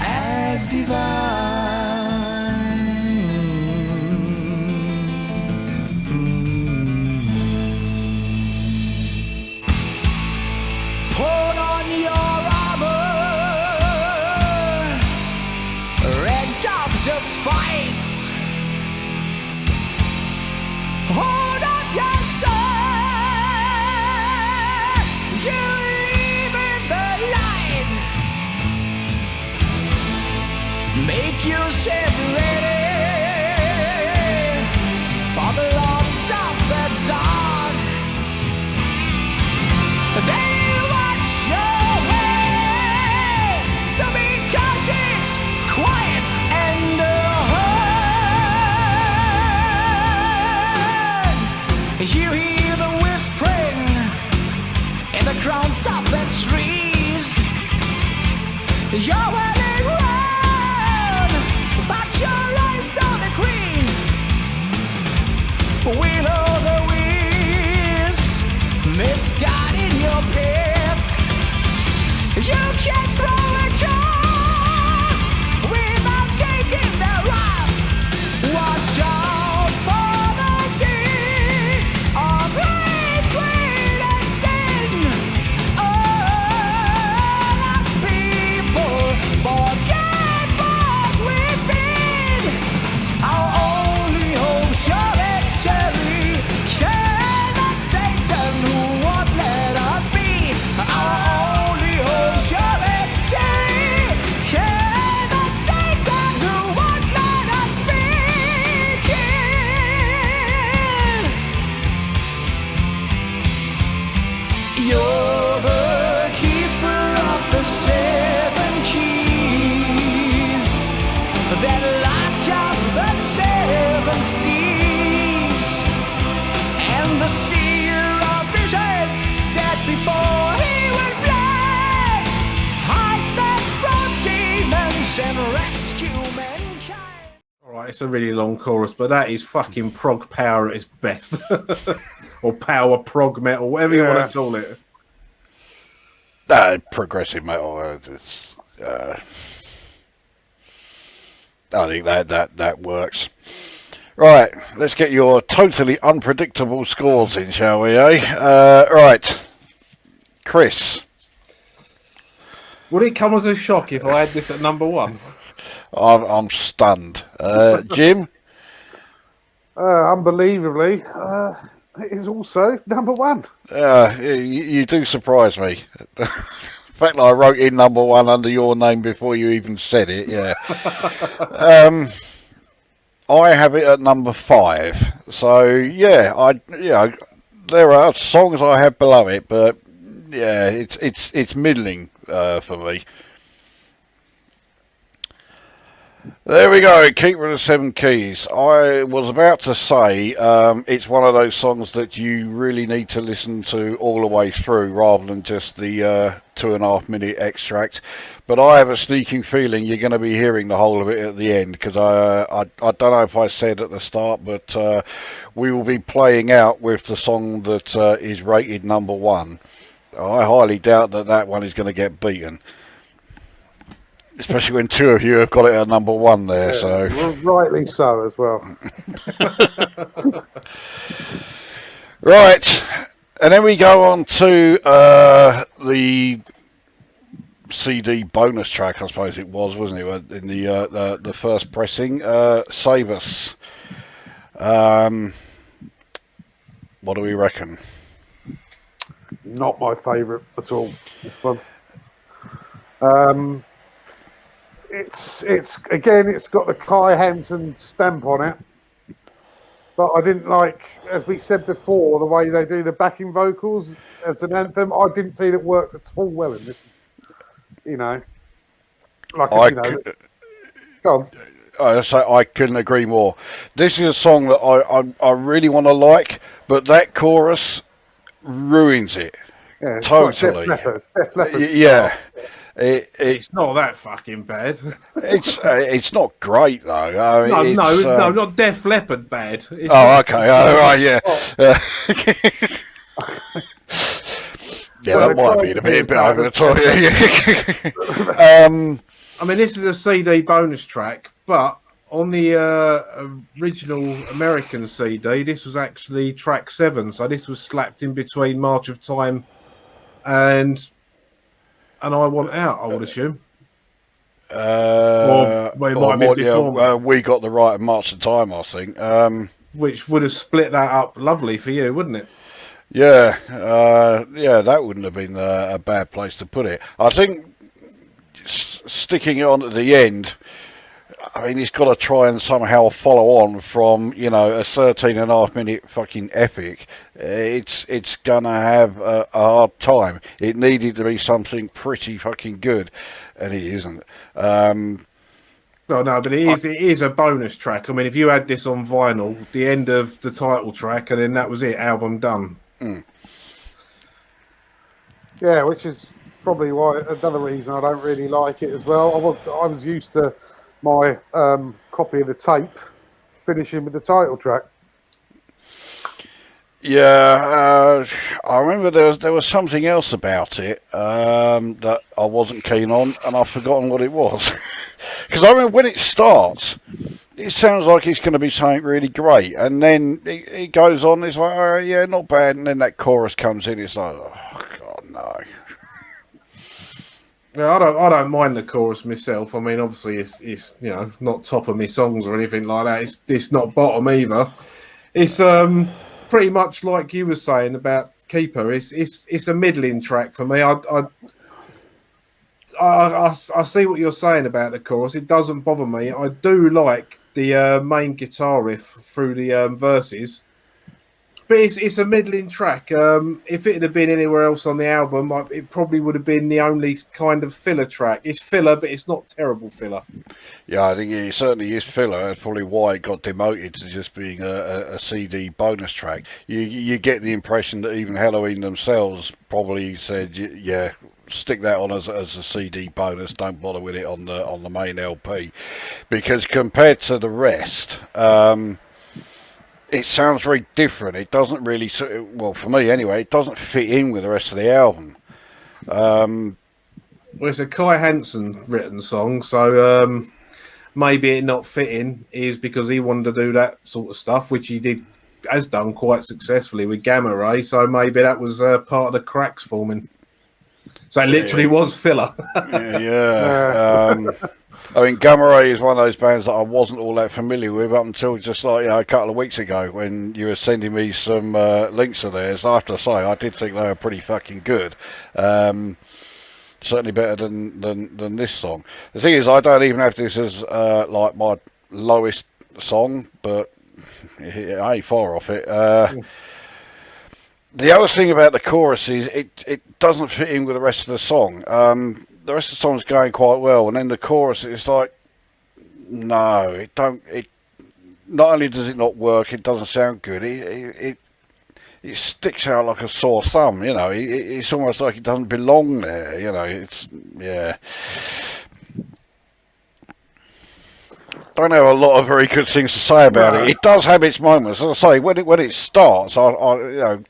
as divine. Put on your armor, ranked up to fight. Hold up your sword, you live in the light. Make yourself ready for the lords of the dark. They watch your way, so be cautious, quiet, and alert. You hear the whispering in the crowns of the trees. You're running round, but your eyes don't agree. Will o' the wisps misguiding your path. You can't throw a cast without taking the wrath. Watch out for the seeds of hatred and sin. Oh, as people forget what we've been. Our only hope surely cherry cannot Satan who won't let us be. Our only hope surely cherry cannot Satan who won't let us be. You're the keeper of the seven keys that lock up the seven seas, and the seer of visions said before he would play, hide them from demons and rescue mankind. Alright, it's a really long chorus, but that is fucking prog power at its best. Or power prog metal, whatever you want to call it. Progressive metal. I think that works. Right, let's get your totally unpredictable scores in, shall we? Right, Chris. Would it come as a shock if I had this at number one? I'm stunned. Jim. Unbelievably, it is also number one. You do surprise me. The fact that I wrote in number one under your name before you even said it, yeah. I have it at number 5. So yeah, there are songs I have below it, but yeah, it's middling for me. There we go, Keeper of the Seven Keys. I was about to say it's one of those songs that you really need to listen to all the way through rather than just the 2.5-minute extract. But I have a sneaking feeling you're going to be hearing the whole of it at the end, because I don't know if I said at the start, but we will be playing out with the song that is rated number 1. I highly doubt that one is going to get beaten. Especially when 2 of you have got it at number 1 there, Yeah, so rightly so as well. right, and then we go on to the CD bonus track, I suppose it was, wasn't it? In the first pressing, Save Us. What do we reckon? Not my favourite at all. This one. It's got the Kai Hansen stamp on it. but I didn't like, as we said before, the way they do the backing vocals as an anthem. I didn't feel it worked at all well in this. You know, like I you know, go on. I couldn't agree more. This is a song that I really want to like, but that chorus ruins it Yeah, it's totally. like Def Leppard Yeah, It's not that fucking bad. it's not great though. I mean, No, not Def Leppard bad. It's Oh, okay. Oh, right, yeah. Yeah, that might be a bit over the top. I mean, this is a CD bonus track, but on the original American CD, this was actually track 7. So this was slapped in between March of Time and I Want Out, I would assume. Well, it might have been before. We got the right March of Time, I think. Which would have split that up lovely for you, wouldn't it? Yeah, that wouldn't have been a bad place to put it. I think sticking it on at the end, I mean, he's got to try and somehow follow on from, you know, a 13.5-minute fucking epic. It's gonna have a hard time. It needed to be something pretty fucking good, and it isn't. Well, no, but it is a bonus track. I mean, if you had this on vinyl, the end of the title track, and then that was it, album done. Yeah, which is probably why another reason I don't really like it as well. I was used to my copy of the tape finishing with the title track. Yeah, I remember there was something else about it that I wasn't keen on, and I've forgotten what it was. Because I remember when it starts, it sounds like it's going to be something really great, and then it goes on. It's like, oh, yeah, not bad, and then that chorus comes in. It's like, oh god, no. Yeah, I don't mind the chorus myself. I mean, obviously, it's you know, not top of my songs or anything like that. It's not bottom either. It's pretty much like you were saying about Keeper. It's a middling track for me. I see what you're saying about the chorus. It doesn't bother me. I do like the main guitar riff through the verses, but it's a middling track. If it had been anywhere else on the album, it probably would have been the only kind of filler track. It's filler, but it's not terrible filler. Yeah, I think it certainly is filler. That's probably why it got demoted to just being a CD bonus track. You get the impression that even Helloween themselves probably said, yeah, stick that on as a CD bonus. Don't bother with it on the main LP, because compared to the rest, it sounds very different. It doesn't really, well, for me anyway, it doesn't fit in with the rest of the album. Well, it's a Kai Hansen written song, so maybe it not fitting is because he wanted to do that sort of stuff, which he has done quite successfully with Gamma Ray. So maybe that was part of the cracks forming. So it literally was filler. Yeah. I mean, Gamma Ray is one of those bands that I wasn't all that familiar with up until just like, you know, a couple of weeks ago when you were sending me some links to theirs. I have to say, I did think they were pretty fucking good. Certainly better than this song. The thing is, I don't even have this as like my lowest song, but it ain't far off it. The other thing about the chorus is it doesn't fit in with the rest of the song. The rest of the song's going quite well, and then the chorus, it's like, no, it don't. It not only does it not work, it doesn't sound good. It sticks out like a sore thumb. You know, it's almost like it doesn't belong there. You know, it's yeah. Don't have a lot of very good things to say about it. It does have its moments. As I say, when it starts, I you know,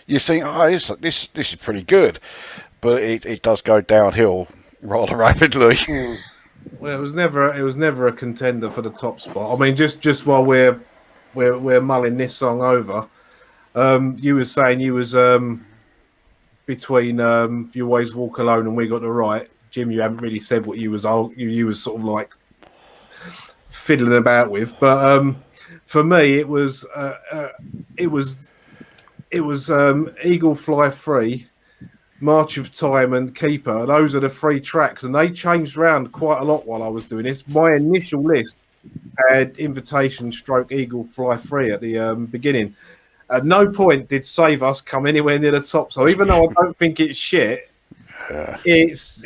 you think, oh, this is pretty good, but it does go downhill rather rapidly. Well, it was never a contender for the top spot. I mean, just while we're mulling this song over, you were saying you was between You Always Walk Alone and We Got the Right. Jim, you haven't really said what you was sort of like fiddling about with, but for me it was Eagle Fly Free, March of Time, and Keeper. Those are the 3 tracks, and they changed around quite a lot while I was doing this. My initial list had Invitation Stroke Eagle Fly Free at the beginning. At no point did Save Us come anywhere near the top. So even though I don't think it's shit, it's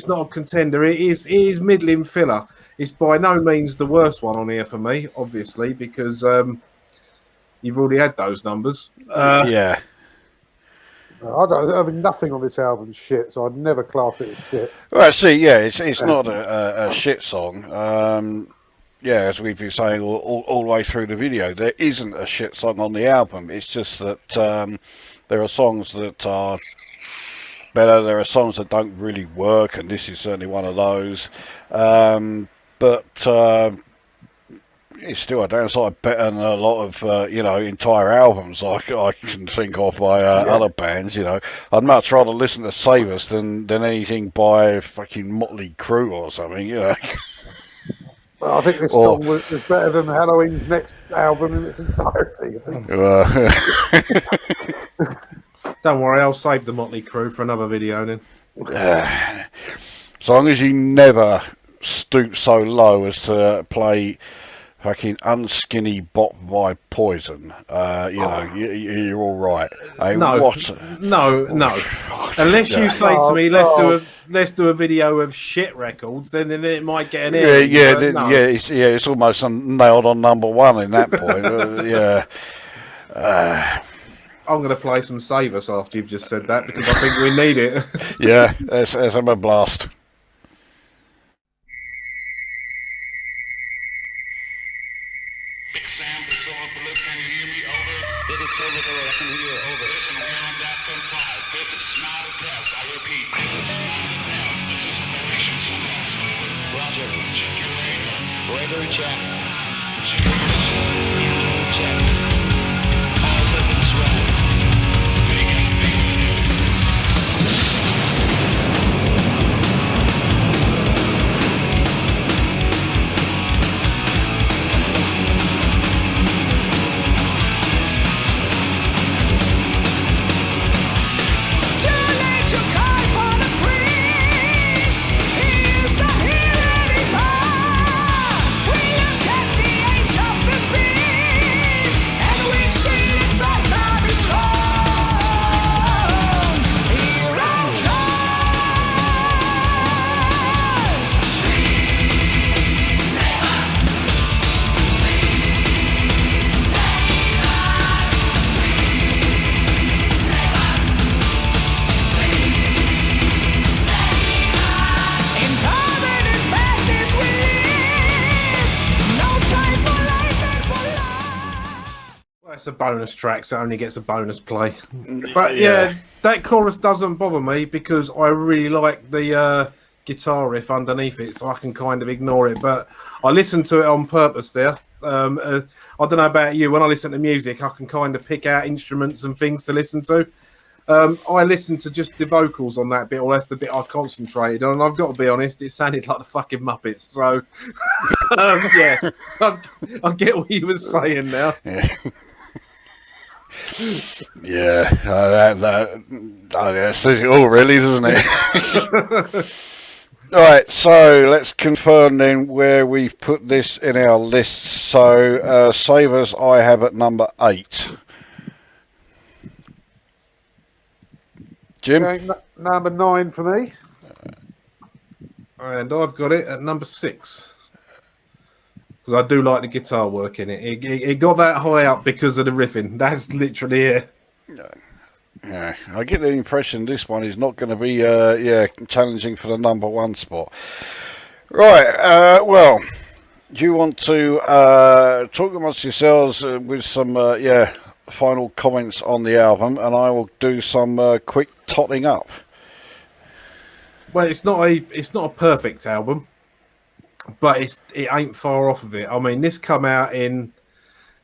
not a contender. It is middling filler. It's by no means the worst one on here for me, obviously, because you've already had those numbers. Yeah. I mean, nothing on this album is shit, so I'd never class it as shit. Well, see, yeah, it's not a shit song. Yeah, as we've been saying all the way through the video, there isn't a shit song on the album. It's just that there are songs that are better. There are songs that don't really work, and this is certainly one of those. But it's still a downside better than a lot of entire albums I can think of by other bands. I'd much rather listen to Save Us than anything by fucking Motley Crue or something. Well, I think this song was better than Helloween's next album in its entirety. Don't worry, I'll save the Motley Crue for another video then. As long as you never stoop so low as to play fucking Unskinny Bop by Poison, you're all right. Hey, No. Unless you say to me, let's do a video of shit records, then it might get an ear. It's almost nailed on number one in that point. I'm going to play some Save Us after you've just said that because I think we need it. Yeah, let's have a blast. Big Sam, this is Philip. Can you hear me? Over. This is Philip. I can hear you. Over. Listen, we're on DEFCON 5. This is not a test. I repeat, this is not a test. This is Operation Sunrise. Over. Roger. Check your radar. Radar check. Check your radar. Check. All weapons ready. Big and big. It's a bonus track, so it only gets a bonus play. But yeah, that chorus doesn't bother me because I really like the guitar riff underneath it, so I can kind of ignore it. But I listen to it on purpose there. I don't know about you, when I listen to music, I can kind of pick out instruments and things to listen to. I listened to just the vocals on that bit, or that's the bit I concentrated on. And I've got to be honest, it sounded like the fucking Muppets. So, I get what you were saying now. That says it all, really, doesn't it? All right, so let's confirm then where we've put this in our list. So, Save Us, I have at number 8. Jim? Okay, number 9 for me. And I've got it at number 6. Because I do like the guitar work in it. It got that high up because of the riffing. That's literally it. Yeah, I get the impression this one is not going to be challenging for the number 1 spot. Right, well, do you want to talk amongst yourselves with some final comments on the album, and I will do some quick totting up. Well, it's not a perfect album, but it ain't far off of it. I mean, this come out in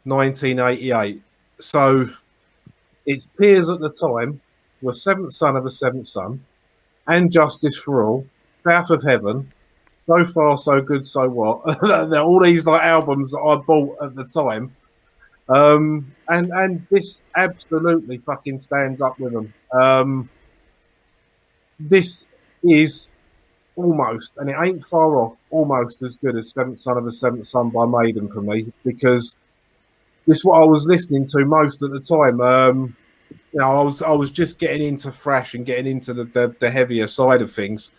1988, so its peers at the time were Seventh Son of a Seventh Son, and Justice for All, South of Heaven, So Far So Good So What. They're all these like albums that I bought at the time, and this absolutely fucking stands up with them. This is almost, and it ain't far off, almost as good as Seventh Son of a Seventh Son by Maiden for me, because this is what I was listening to most at the time. You know, I was just getting into thrash and getting into the heavier side of things.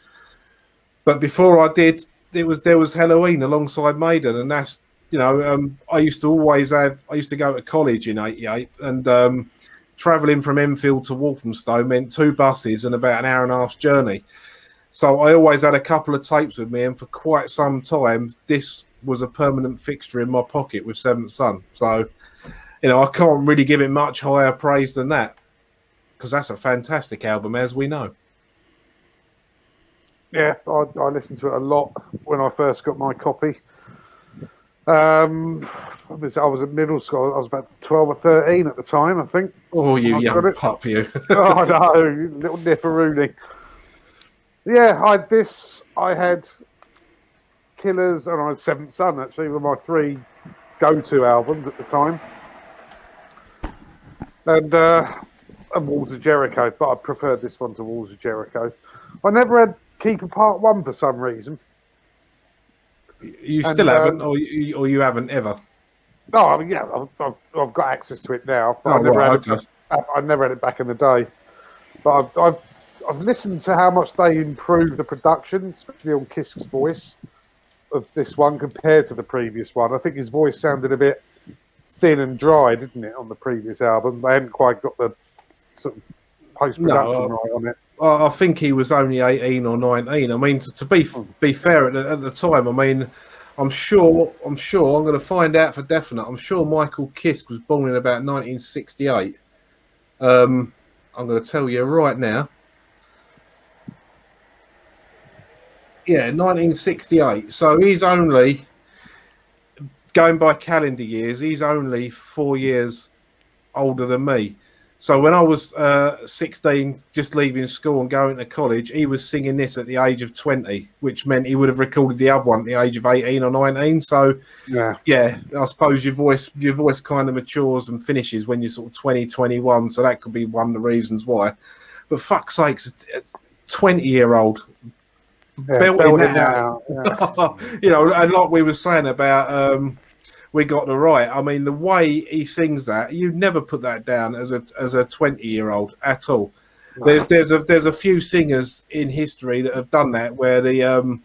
But before I did, there was Helloween alongside Maiden, and that's, you know, I used to go to college in '88, and travelling from Enfield to Walthamstow meant 2 buses and about an hour and a half's journey. So I always had a couple of tapes with me, and for quite some time, this was a permanent fixture in my pocket with Seventh Son. So, you know, I can't really give it much higher praise than that, because that's a fantastic album, as we know. Yeah, I listened to it a lot when I first got my copy. I was at middle school. I was about 12 or 13 at the time, I think. Oh, you I got young it. pup, you. Oh, no, little nipperoonie. Yeah, I had Killers and I had Seventh Son, actually, were my 3 go-to albums at the time. And Walls of Jericho, but I preferred this one to Walls of Jericho. I never had Keeper Part 1 for some reason. You still haven't, or you haven't ever? No, I mean, yeah, I've got access to it now, but I never had it back in the day. But I've listened to how much they improved the production, especially on Kisk's voice of this one compared to the previous one. I think his voice sounded a bit thin and dry, didn't it, on the previous album? They hadn't quite got the sort of post-production right on it. I think he was only 18 or 19. I mean, to be fair, at the time, I mean, I'm sure I'm going to find out for definite. I'm sure Michael Kiske was born in about 1968. I'm going to tell you right now. Yeah, 1968. So he's only, going by calendar years, he's only 4 years older than me. So when I was 16, just leaving school and going to college, he was singing this at the age of 20, which meant he would have recorded the other one at the age of 18 or 19. So yeah, I suppose your voice kind of matures and finishes when you're sort of 20, 21. So that could be one of the reasons why. But fuck's sakes, a 20-year-old belting that out. Yeah. You know, and like we were saying about We Got the Right. I mean, the way he sings that, you'd never put that down as a 20-year-old at all. No. There's a few singers in history that have done that, where the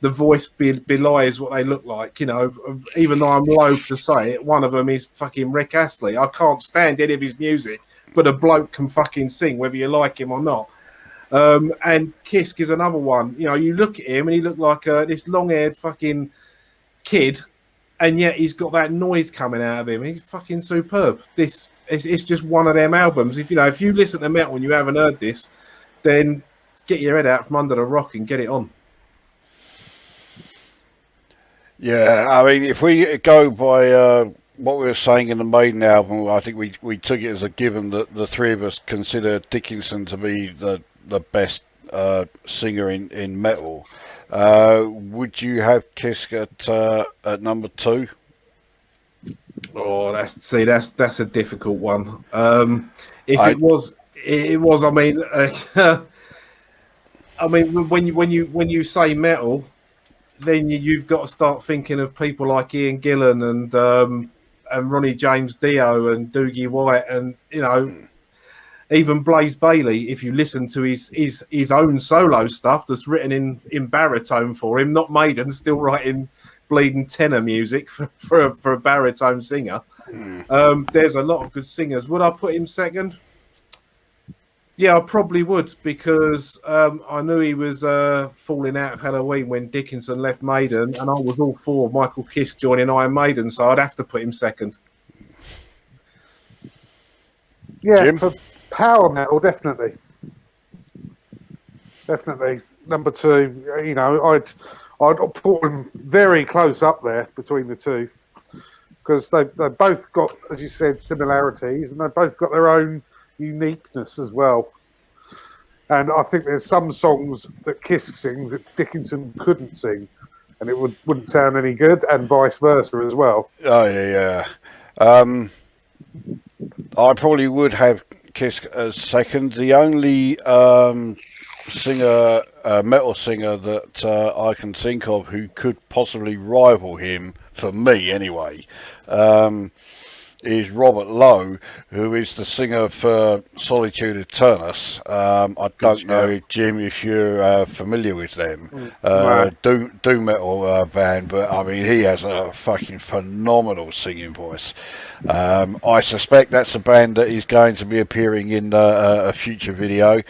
voice belies what they look like. You know, even though I'm loath to say it, one of them is fucking Rick Astley. I can't stand any of his music, but a bloke can fucking sing, whether you like him or not. And Kiske is another one. You know, you look at him and he looked like this long-haired fucking kid, and yet he's got that noise coming out of him. He's fucking superb. It's just one of them albums. If you listen to metal and you haven't heard this, then get your head out from under the rock and get it on. Yeah, I mean, if we go by what we were saying in the Maiden album, I think we took it as a given that the 3 of us consider Dickinson to be the best singer in metal. Would you have Kiske at number 2? Oh, that's a difficult one. It was. I mean, I mean, when you say metal, then you've got to start thinking of people like Ian Gillan and Ronnie James Dio and Doogie White, and you know, even Blaze Bayley. If you listen to his own solo stuff that's written in baritone for him, not Maiden, still writing bleeding tenor music for a baritone singer. There's a lot of good singers. Would I put him second? Yeah, I probably would, because I knew he was falling out of Helloween when Dickinson left Maiden, and I was all for Michael Kiske joining Iron Maiden, so I'd have to put him second. Yeah, Jim? for power metal, definitely. Number 2, you know, I'd put them very close up there between the 2, because they both got, as you said, similarities, and they both got their own uniqueness as well. And I think there's some songs that Kiske sings that Dickinson couldn't sing, and it wouldn't sound any good, and vice versa as well. Oh yeah. I probably would have Kiske as second. The only singer, metal singer that I can think of who could possibly rival him, for me anyway, is Robert Lowe, who is the singer for Solitude Eternus. I don't know, Jim, if you're familiar with them. Doom metal band, but I mean, he has a fucking phenomenal singing voice. I suspect that's a band that is going to be appearing in a future video,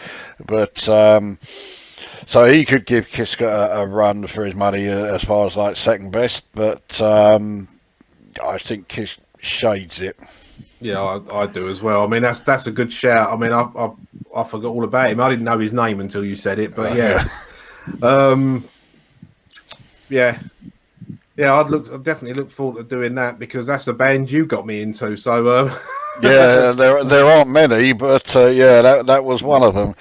but so he could give Kiska a run for his money as far as like second best, but I think Kiss shades it. Yeah, I do as well. I mean, that's a good shout. I mean, I forgot all about him. I didn't know his name until you said it, but yeah. I'd definitely look forward to doing that, because that's the band you got me into. So yeah, there aren't many, but that was one of them.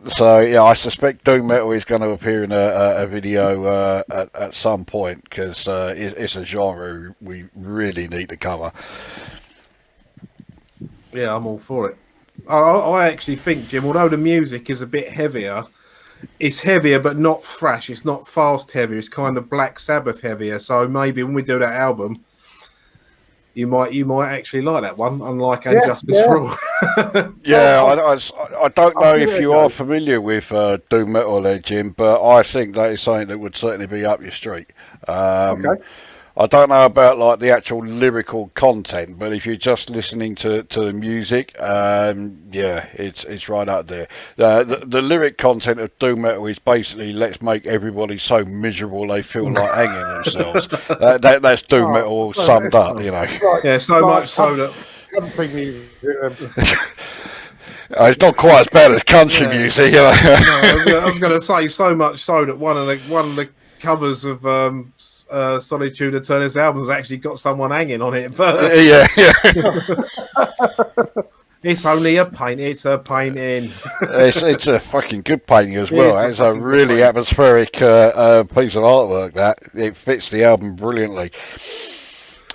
So yeah, I suspect doom metal is going to appear in a video at some point, because it's a genre we really need to cover. Yeah, I'm all for it. I actually think, Jim, although the music is a bit heavier, it's heavier but not thrash. It's not fast heavy. It's kind of Black Sabbath heavier. So maybe when we do that album, you might actually like that one, unlike Injustice for All. I don't know if you are familiar with doom metal there, Jim, but I think that is something that would certainly be up your street. Okay. I don't know about like the actual lyrical content, but if you're just listening to the music, it's right up there. The lyric content of doom metal is basically, let's make everybody so miserable they feel like hanging themselves. That's doom metal summed up, you know. Right, Yeah, so much so that country music. It's not quite as bad as country music, you know. I was going to say, so much so that one of the covers of Solitude Eternus albums actually got someone hanging on it. But yeah. it's only a paint. It's a painting. It's a fucking good painting as well. It's a really atmospheric piece of artwork. That it fits the album brilliantly.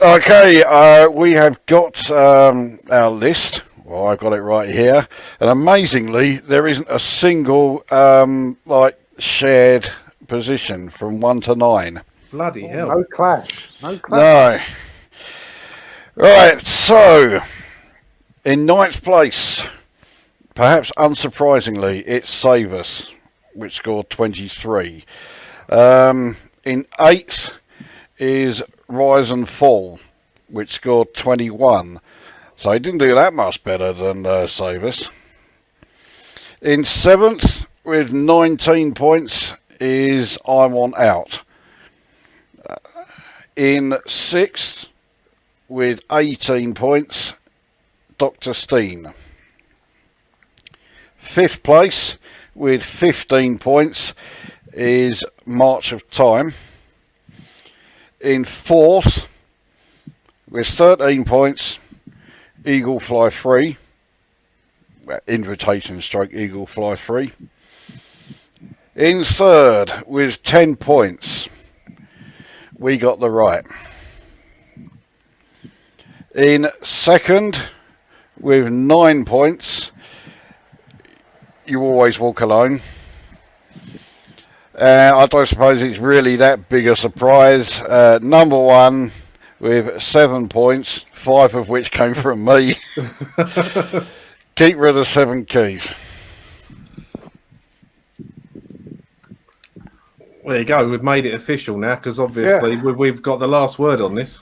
Okay, we have got our list. Well, I've got it right here, and amazingly, there isn't a single shared position from 1 to 9. Bloody hell! No clash. No. Right, so in 9th place, perhaps unsurprisingly, it's Save Us, which scored 23. In 8th is Rise and Fall, which scored 21. So he didn't do that much better than Save Us. In 7th, with 19 points, is I Want Out. In 6th, with 18 points, Dr. Steen. 5th place, with 15 points, is March of Time. In 4th, with 13 points, Eagle Fly Free. Invitation stroke Eagle Fly Free. In 3rd, with 10 points, We Got the Right. In 2nd, with 9 points, You Always Walk Alone. I don't suppose it's really that big a surprise. Number 1 with 7 points, 5 of which came from me. Keeper of the Seven Keys. There you go. We've made it official now, because obviously we've got the last word on this.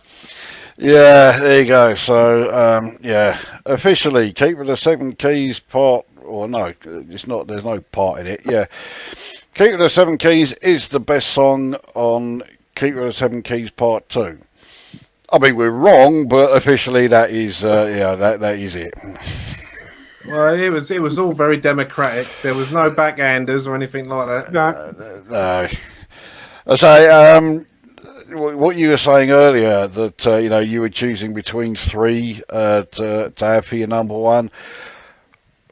Yeah, there you go. So, officially, Keeper of the Seven Keys part, or no, it's not, there's no part in it. Yeah. Keeper of the Seven Keys is the best song on Keeper of the Seven Keys Part 2. I mean, we're wrong, but officially that is, that is it. Well, it was all very democratic. There was no backhanders or anything like that. No. I say, what you were saying earlier, that you were choosing between 3 to have for your number 1.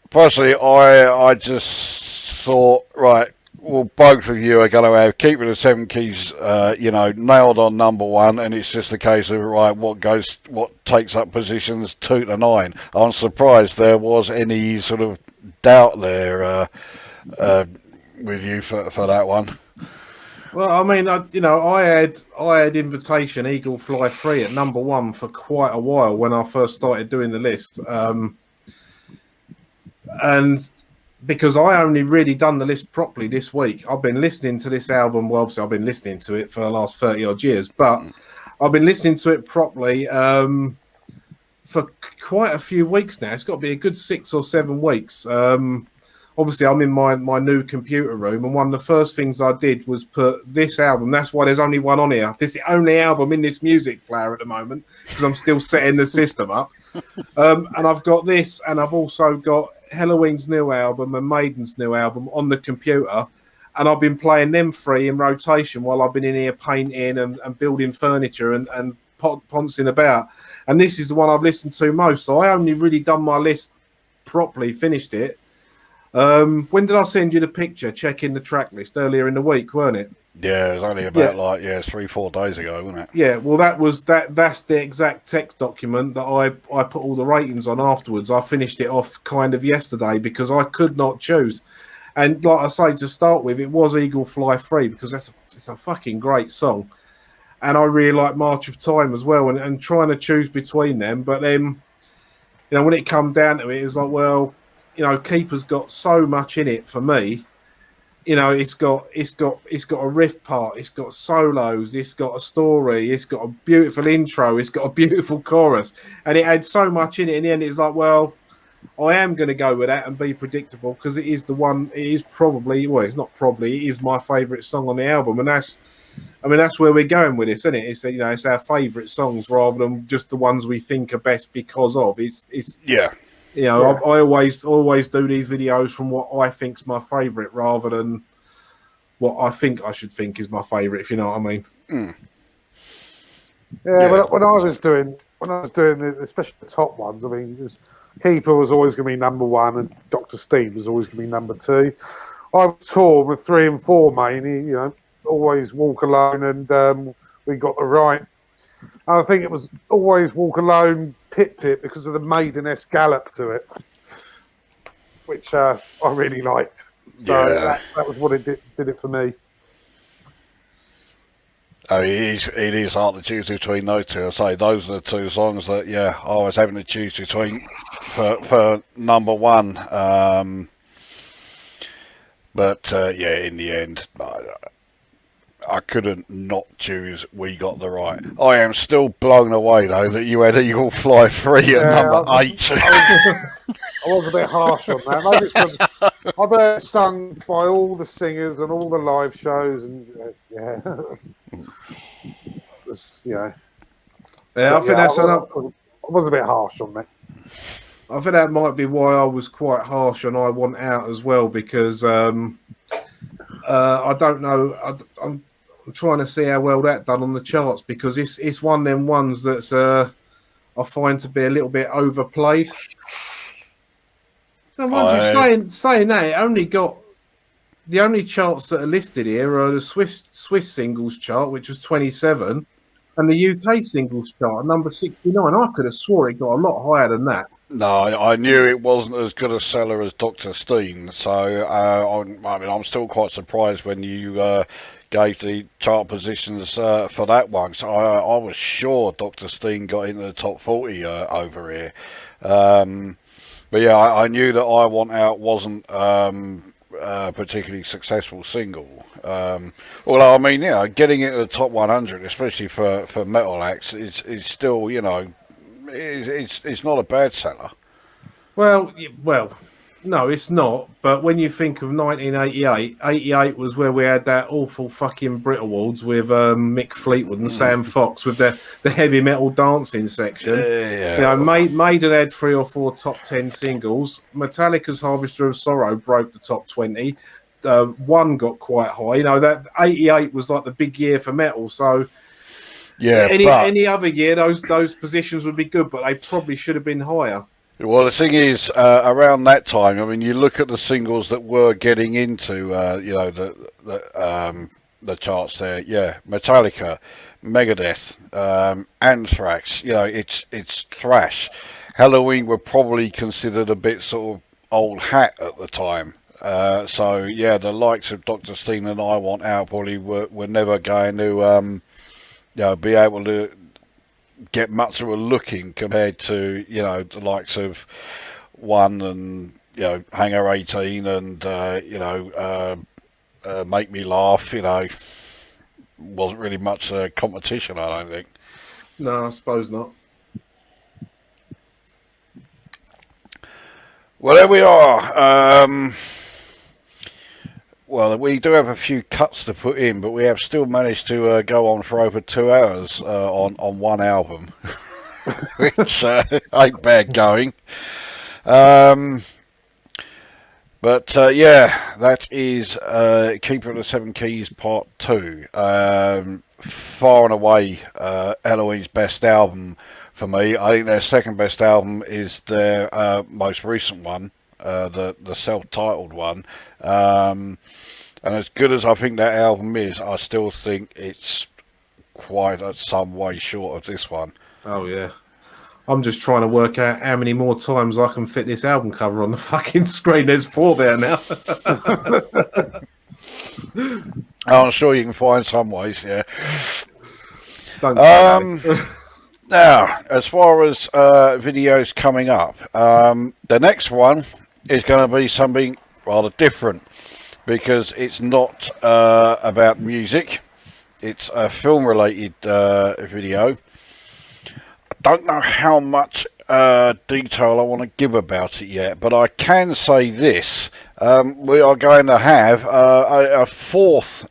Personally, I just thought, right, well, both of you are going to have Keeper of the Seven Keys, nailed on number 1, and it's just a case of, right, what takes up positions 2 to 9. I'm surprised there was any sort of doubt there with you for that one. Well, I mean, I had Invitation Eagle Fly Free at number 1 for quite a while when I first started doing the list, and because I only really done the list properly this week. I've been listening to this album. Well, obviously, I've been listening to it for the last 30 odd years, but I've been listening to it properly for quite a few weeks now. It's got to be a good 6 or 7 weeks. Obviously, I'm in my new computer room, and one of the first things I did was put this album. That's why there's only one on here. This is the only album in this music player at the moment because I'm still setting the system up. And I've got this, and I've also got Helloween's new album and Maiden's new album on the computer. And I've been playing them 3 in rotation while I've been in here painting and building furniture and poncing about. And this is the one I've listened to most. So I only really done my list properly, finished it. When did I send you the picture checking the track list? Earlier in the week, weren't it? Yeah, it was only about 3-4 days ago, wasn't it? Yeah, well, that's the exact text document that I put all the ratings on afterwards. I finished it off kind of yesterday because I could not choose. And like I say, to start with, it was Eagle Fly Free because it's a fucking great song. And I really like March of Time as well, and trying to choose between them. But then, when it come down to it, it's like, well, Keeper's got so much in it for me. It's got a riff part, it's got solos, it's got a story, it's got a beautiful intro, it's got a beautiful chorus, and it had so much in it. In the end, it's like, well, I am going to go with that and be predictable because it is the one. It is probably, well, it's not probably, it is my favourite song on the album, and that's where we're going with this, isn't it? It's it's our favourite songs rather than just the ones we think are best because of. It's yeah. I always do these videos from what I think's my favourite rather than what I think I should think is my favourite, if you know what I mean. Mm. Yeah. When I was doing especially the top ones, I mean, Keeper was always going to be number 1, and Dr. Steve was always going to be number 2. I was torn with 3 and 4 mainly. Always Walk Alone, and We Got the Right. And I think it was always Walk Alone pipped it because of the Maiden-esque gallop to it, which I really liked. So that was what it did it for me. Oh, it is hard to choose between those two. I say those are the 2 songs that I was having to choose between for number 1. But in the end, I couldn't not choose We Got the Right. I am still blown away though that you had Eagle Fly Free at number 8. I was a bit harsh on that. Maybe it's 'cause I've heard it sung by all the singers and all the live shows, and I think that's enough. I was a bit harsh on that. I think that might be why I was quite harsh on I Want Out as well, because I don't know. I'm trying to see how well that done on the charts, because it's one of them ones that's I find to be a little bit overplayed. And mind you, saying that, it only got the only charts that are listed here are the Swiss singles chart, which was 27, and the UK singles chart, number 69. I could have swore it got a lot higher than that. No, I knew it wasn't as good a seller as Dr. Steen, so I'm still quite surprised when you gave the chart positions for that one. So I was sure Dr. Steen got into the top 40 over here. But yeah, I knew that I Want Out wasn't a particularly successful single. Although, I mean, getting into the top 100, especially for metal acts, is still, it's not a bad seller. Well, no, it's not. But when you think of 1988, 88 was where we had that awful fucking Brit Awards with Mick Fleetwood and Sam Fox with the heavy metal dancing section. Maiden had 3 or 4 top 10 singles. Metallica's Harvester of Sorrow broke the top 20. One got quite high. That 88 was like the big year for metal. So any other year, those positions would be good, but they probably should have been higher. Well, the thing is, around that time, I mean, you look at the singles that were getting into, the charts there. Yeah, Metallica, Megadeth, Anthrax. It's thrash. Helloween were probably considered a bit sort of old hat at the time. So yeah, the likes of Dr. Steen and I Want Out probably were never going to be able to get much of a looking compared to the likes of One and Hangar 18 and Make Me Laugh. Wasn't really much competition, I don't think. No, I suppose not. Well, there we are. Well, we do have a few cuts to put in, but we have still managed to go on for over 2 hours on one album, which ain't bad going. But yeah, that is Keeper of the Seven Keys Part 2. Far and away Helloween's best album for me. I think their second best album is their most recent one, the self-titled one. And as good as I think that album is, I still think it's quite some way short of this one. Oh yeah. I'm just trying to work out how many more times I can fit this album cover on the fucking screen. There's 4 there now. I'm sure you can find some ways, yeah. Don't Now, as far as videos coming up, the next one is going to be something rather different because it's not about music. It's a film-related video. I don't know how much detail I want to give about it yet, but I can say this. We are going to have a fourth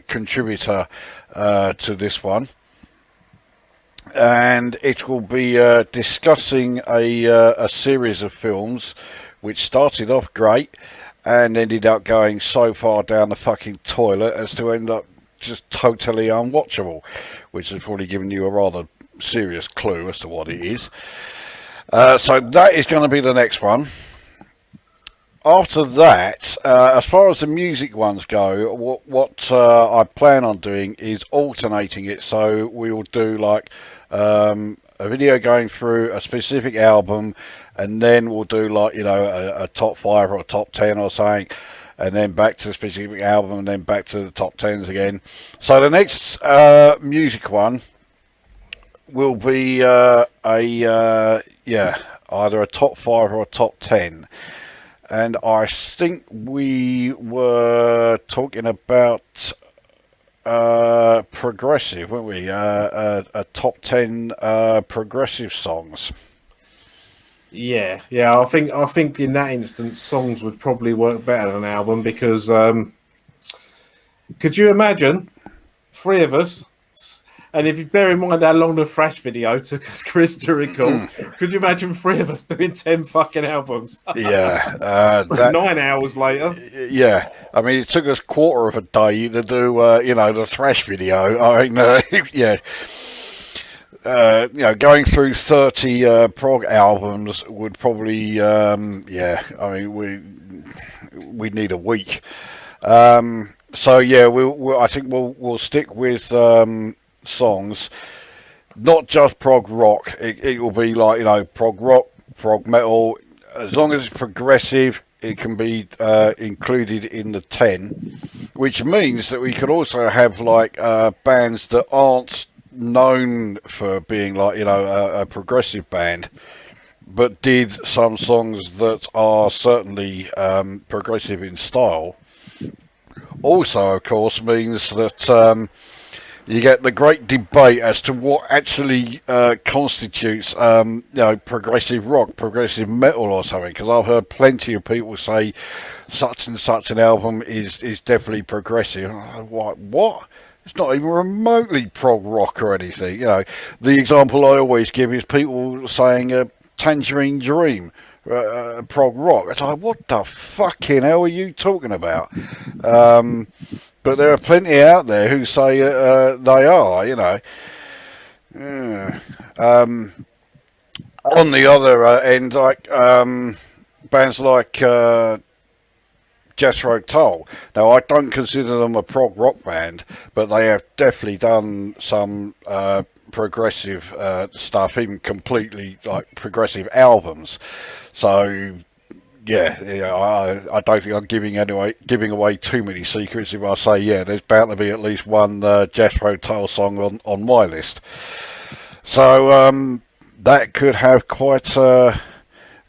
contributor to this one. And it will be discussing a series of films which started off great and ended up going so far down the fucking toilet as to end up just totally unwatchable, which has probably given you a rather serious clue as to what it is. So that is going to be the next one. After that, as far as the music ones go, what I plan on doing is alternating it. So we will do like a video going through a specific album, and then we'll do like a top 5 or a top 10 or something, and then back to the specific album, and then back to the top 10s again. So the next music one will be either a top 5 or a top 10. And I think we were talking about progressive, weren't we? A top 10 progressive songs. Yeah. I think in that instance, songs would probably work better than an album because could you imagine 3 of us? And if you bear in mind how long the Thrash video took us, Chris, to record, could you imagine 3 of us doing 10 fucking albums? Yeah. 9 hours later. Yeah. I mean, it took us quarter of a day to do, the Thrash video. I mean, yeah. Going through 30 prog albums would probably, I mean, we'd need a week. So, yeah, I think we'll stick with songs, not just prog rock. It will be like prog rock, prog metal. As long as it's progressive, it can be included in the 10, which means that we could also have like bands that aren't known for being like a progressive band, but did some songs that are certainly progressive in style. Also, of course, means that you get the great debate as to what actually constitutes, progressive rock, progressive metal or something. Because I've heard plenty of people say such and such an album is definitely progressive. What? It's not even remotely prog rock or anything. The example I always give is people saying Tangerine Dream, prog rock. It's like, what the fucking hell are you talking about? But there are plenty out there who say they are, On the other end, like bands like Jethro Tull. Now, I don't consider them a prog rock band, but they have definitely done some progressive stuff, even completely like progressive albums. So I don't think I'm giving away too many secrets if I say, there's bound to be at least one Jethro Tull song on my list. So that could have quite a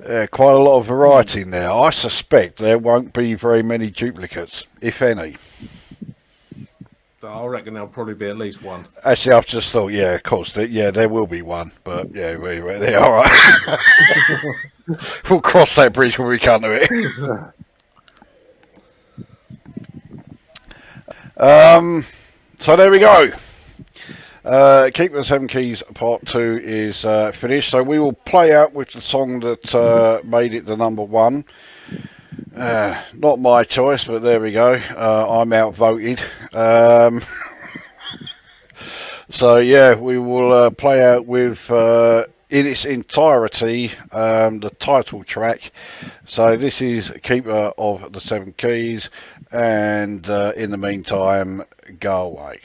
lot of variety now. I suspect there won't be very many duplicates, if any. I reckon there'll probably be at least one. Actually, I've just thought, of course, there will be one, but they all right. We'll cross that bridge when we come to it. So there we go. Keep the Seven Keys Part 2 is finished. So we will play out with the song that made it the number one. Not my choice, but there we go. I'm outvoted. So we will play out with in its entirety the title track. So this is Keeper of the Seven Keys, and in the meantime, go away.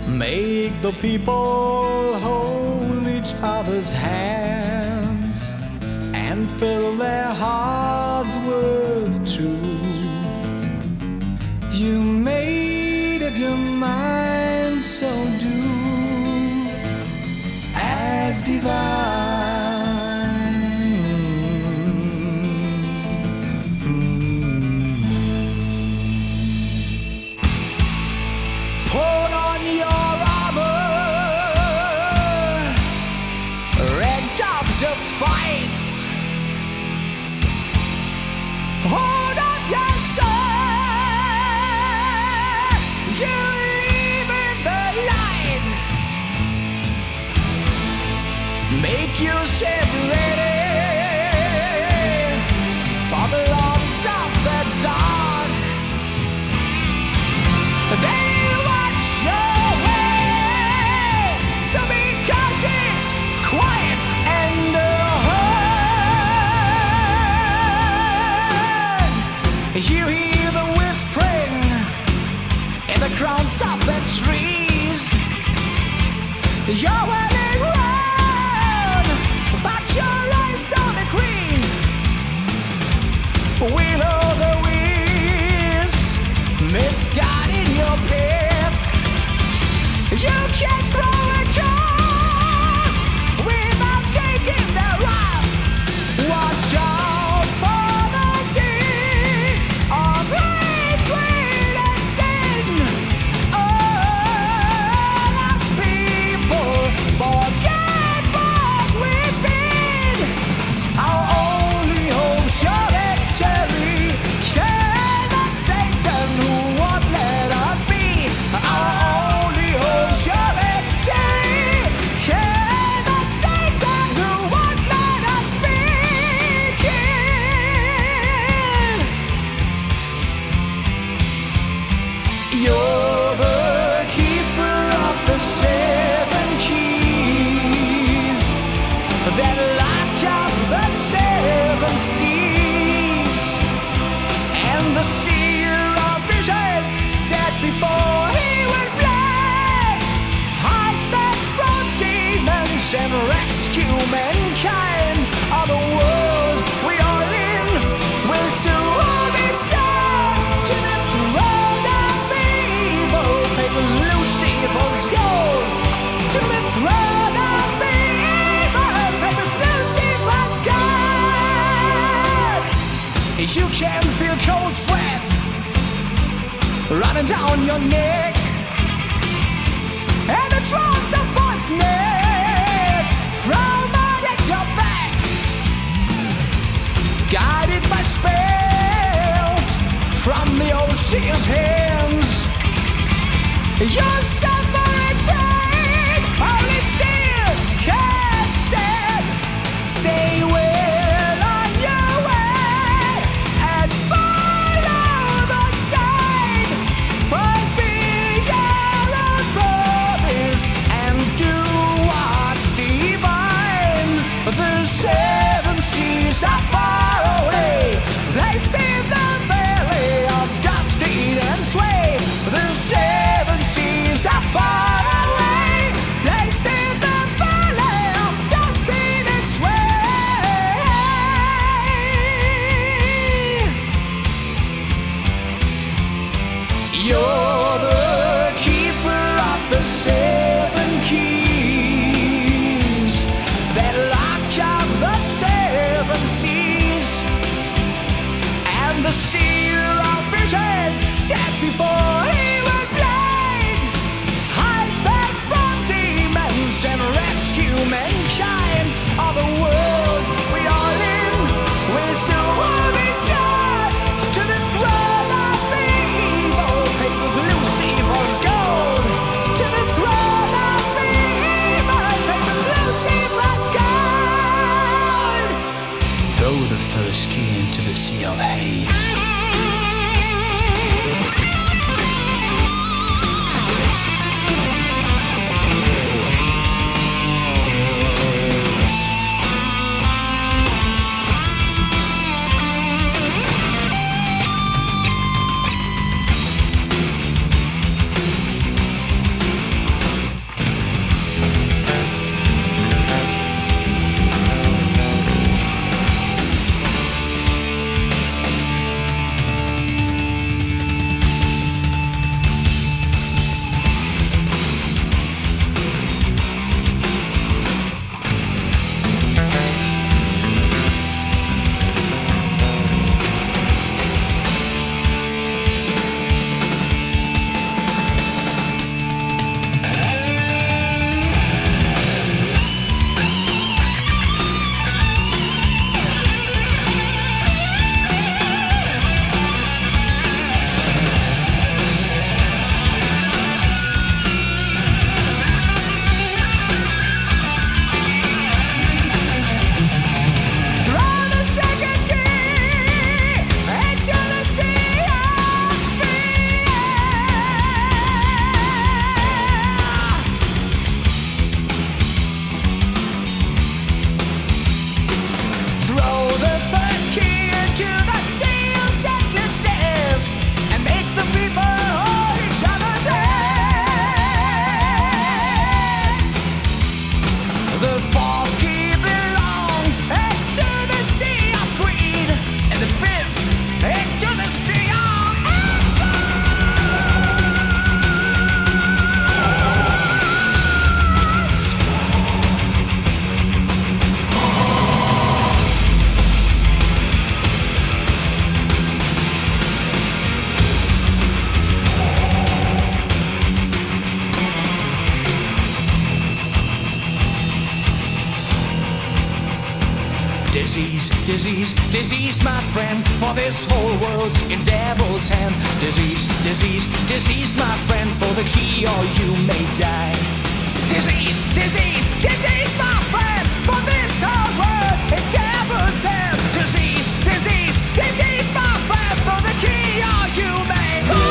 Make the people hold each other's hands and fill their hearts with truth. You made up your mind, so do as divine. Put on your fights. Hold up your sword. You live in the light. Make yourself ready for the lords of the dark. They watch your way, so be cautious, quiet, and you hear the whispering in the crowns of the trees. You're running round, but your eyes don't agree. With all the wisps misguiding your path, you can't throw a cause without taking the rough. Watch out for the seeds of hatred and sin. Oh, lost people forget what we've been. Our only hope's your victory. Cannot Satan who won't let us be. Our only hope's your victory. Cannot Satan who won't let us be. You're the keeper of the seven keys that lock up the seven seas, and the seer of visions set before he would play. Hide them from demons and rescue mankind. All the world we are in will soon be turned to the throne of evil. Take Lucifer's gold to the throne of evil. Take Lucifer's gold. You can feel cold sweat running down your neck, and the drops of voiceless from at your back, guided by spells from the old seer's hands. You're suffering pain, only still can't stand. Stay well on your way and follow the sign. Fulfill your own promise and do what's divine. The seven seas of Disease, disease, disease, my friend, for this whole world's in devil's hand. Disease, disease, disease, my friend, for the key or you may die. Disease, disease, disease, my friend, for this whole world in devil's hand. Disease, disease, disease, my friend, for the key or you may die.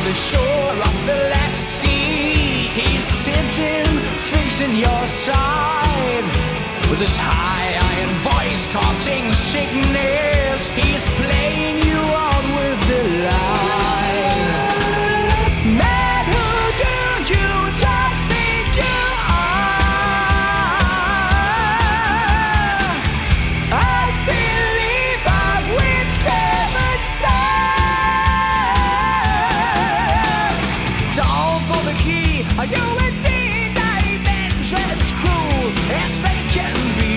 The shore of the last sea, he's sitting facing your side with his high iron voice causing sickness. He's playing you out with the line. Man, who do you just think you are? A silly but with 7 stars. Down for the key, you will see dimensions cruel as they can be.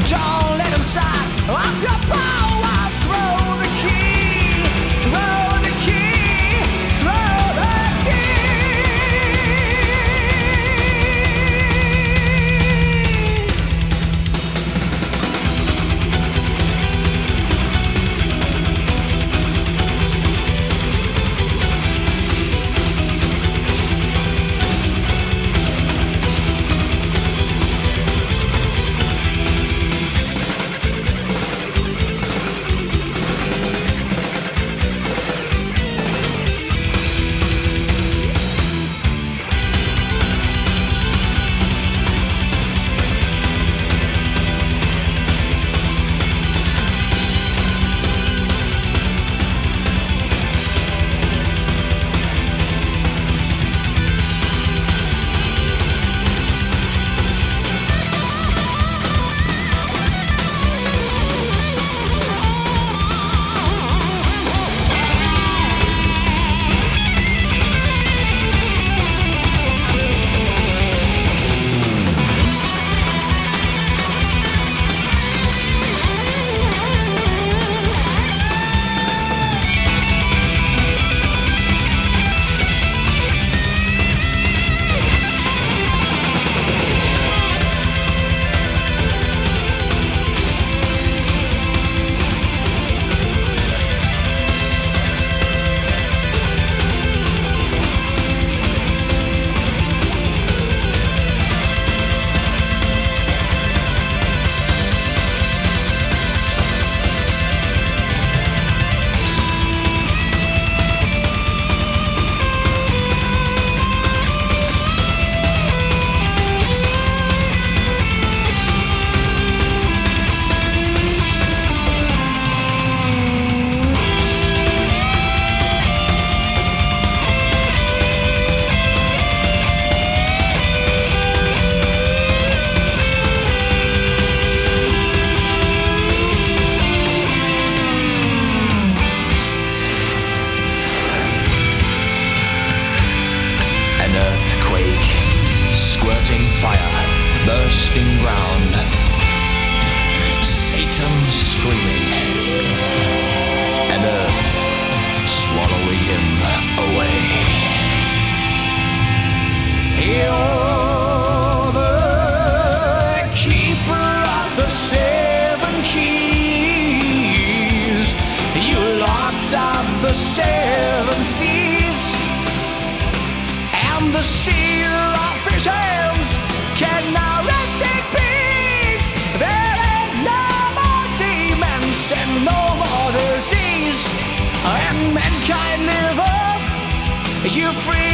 Don't let them suck up your power. Throw the key, throw the key, throw the key. bursting ground. Satan screaming, and earth swallowing him away. You're the keeper of the 7 keys. You locked up the 7 seas. And and the seal of visions can now rest in peace. There ain't no more demons and no more disease, and mankind live up. You free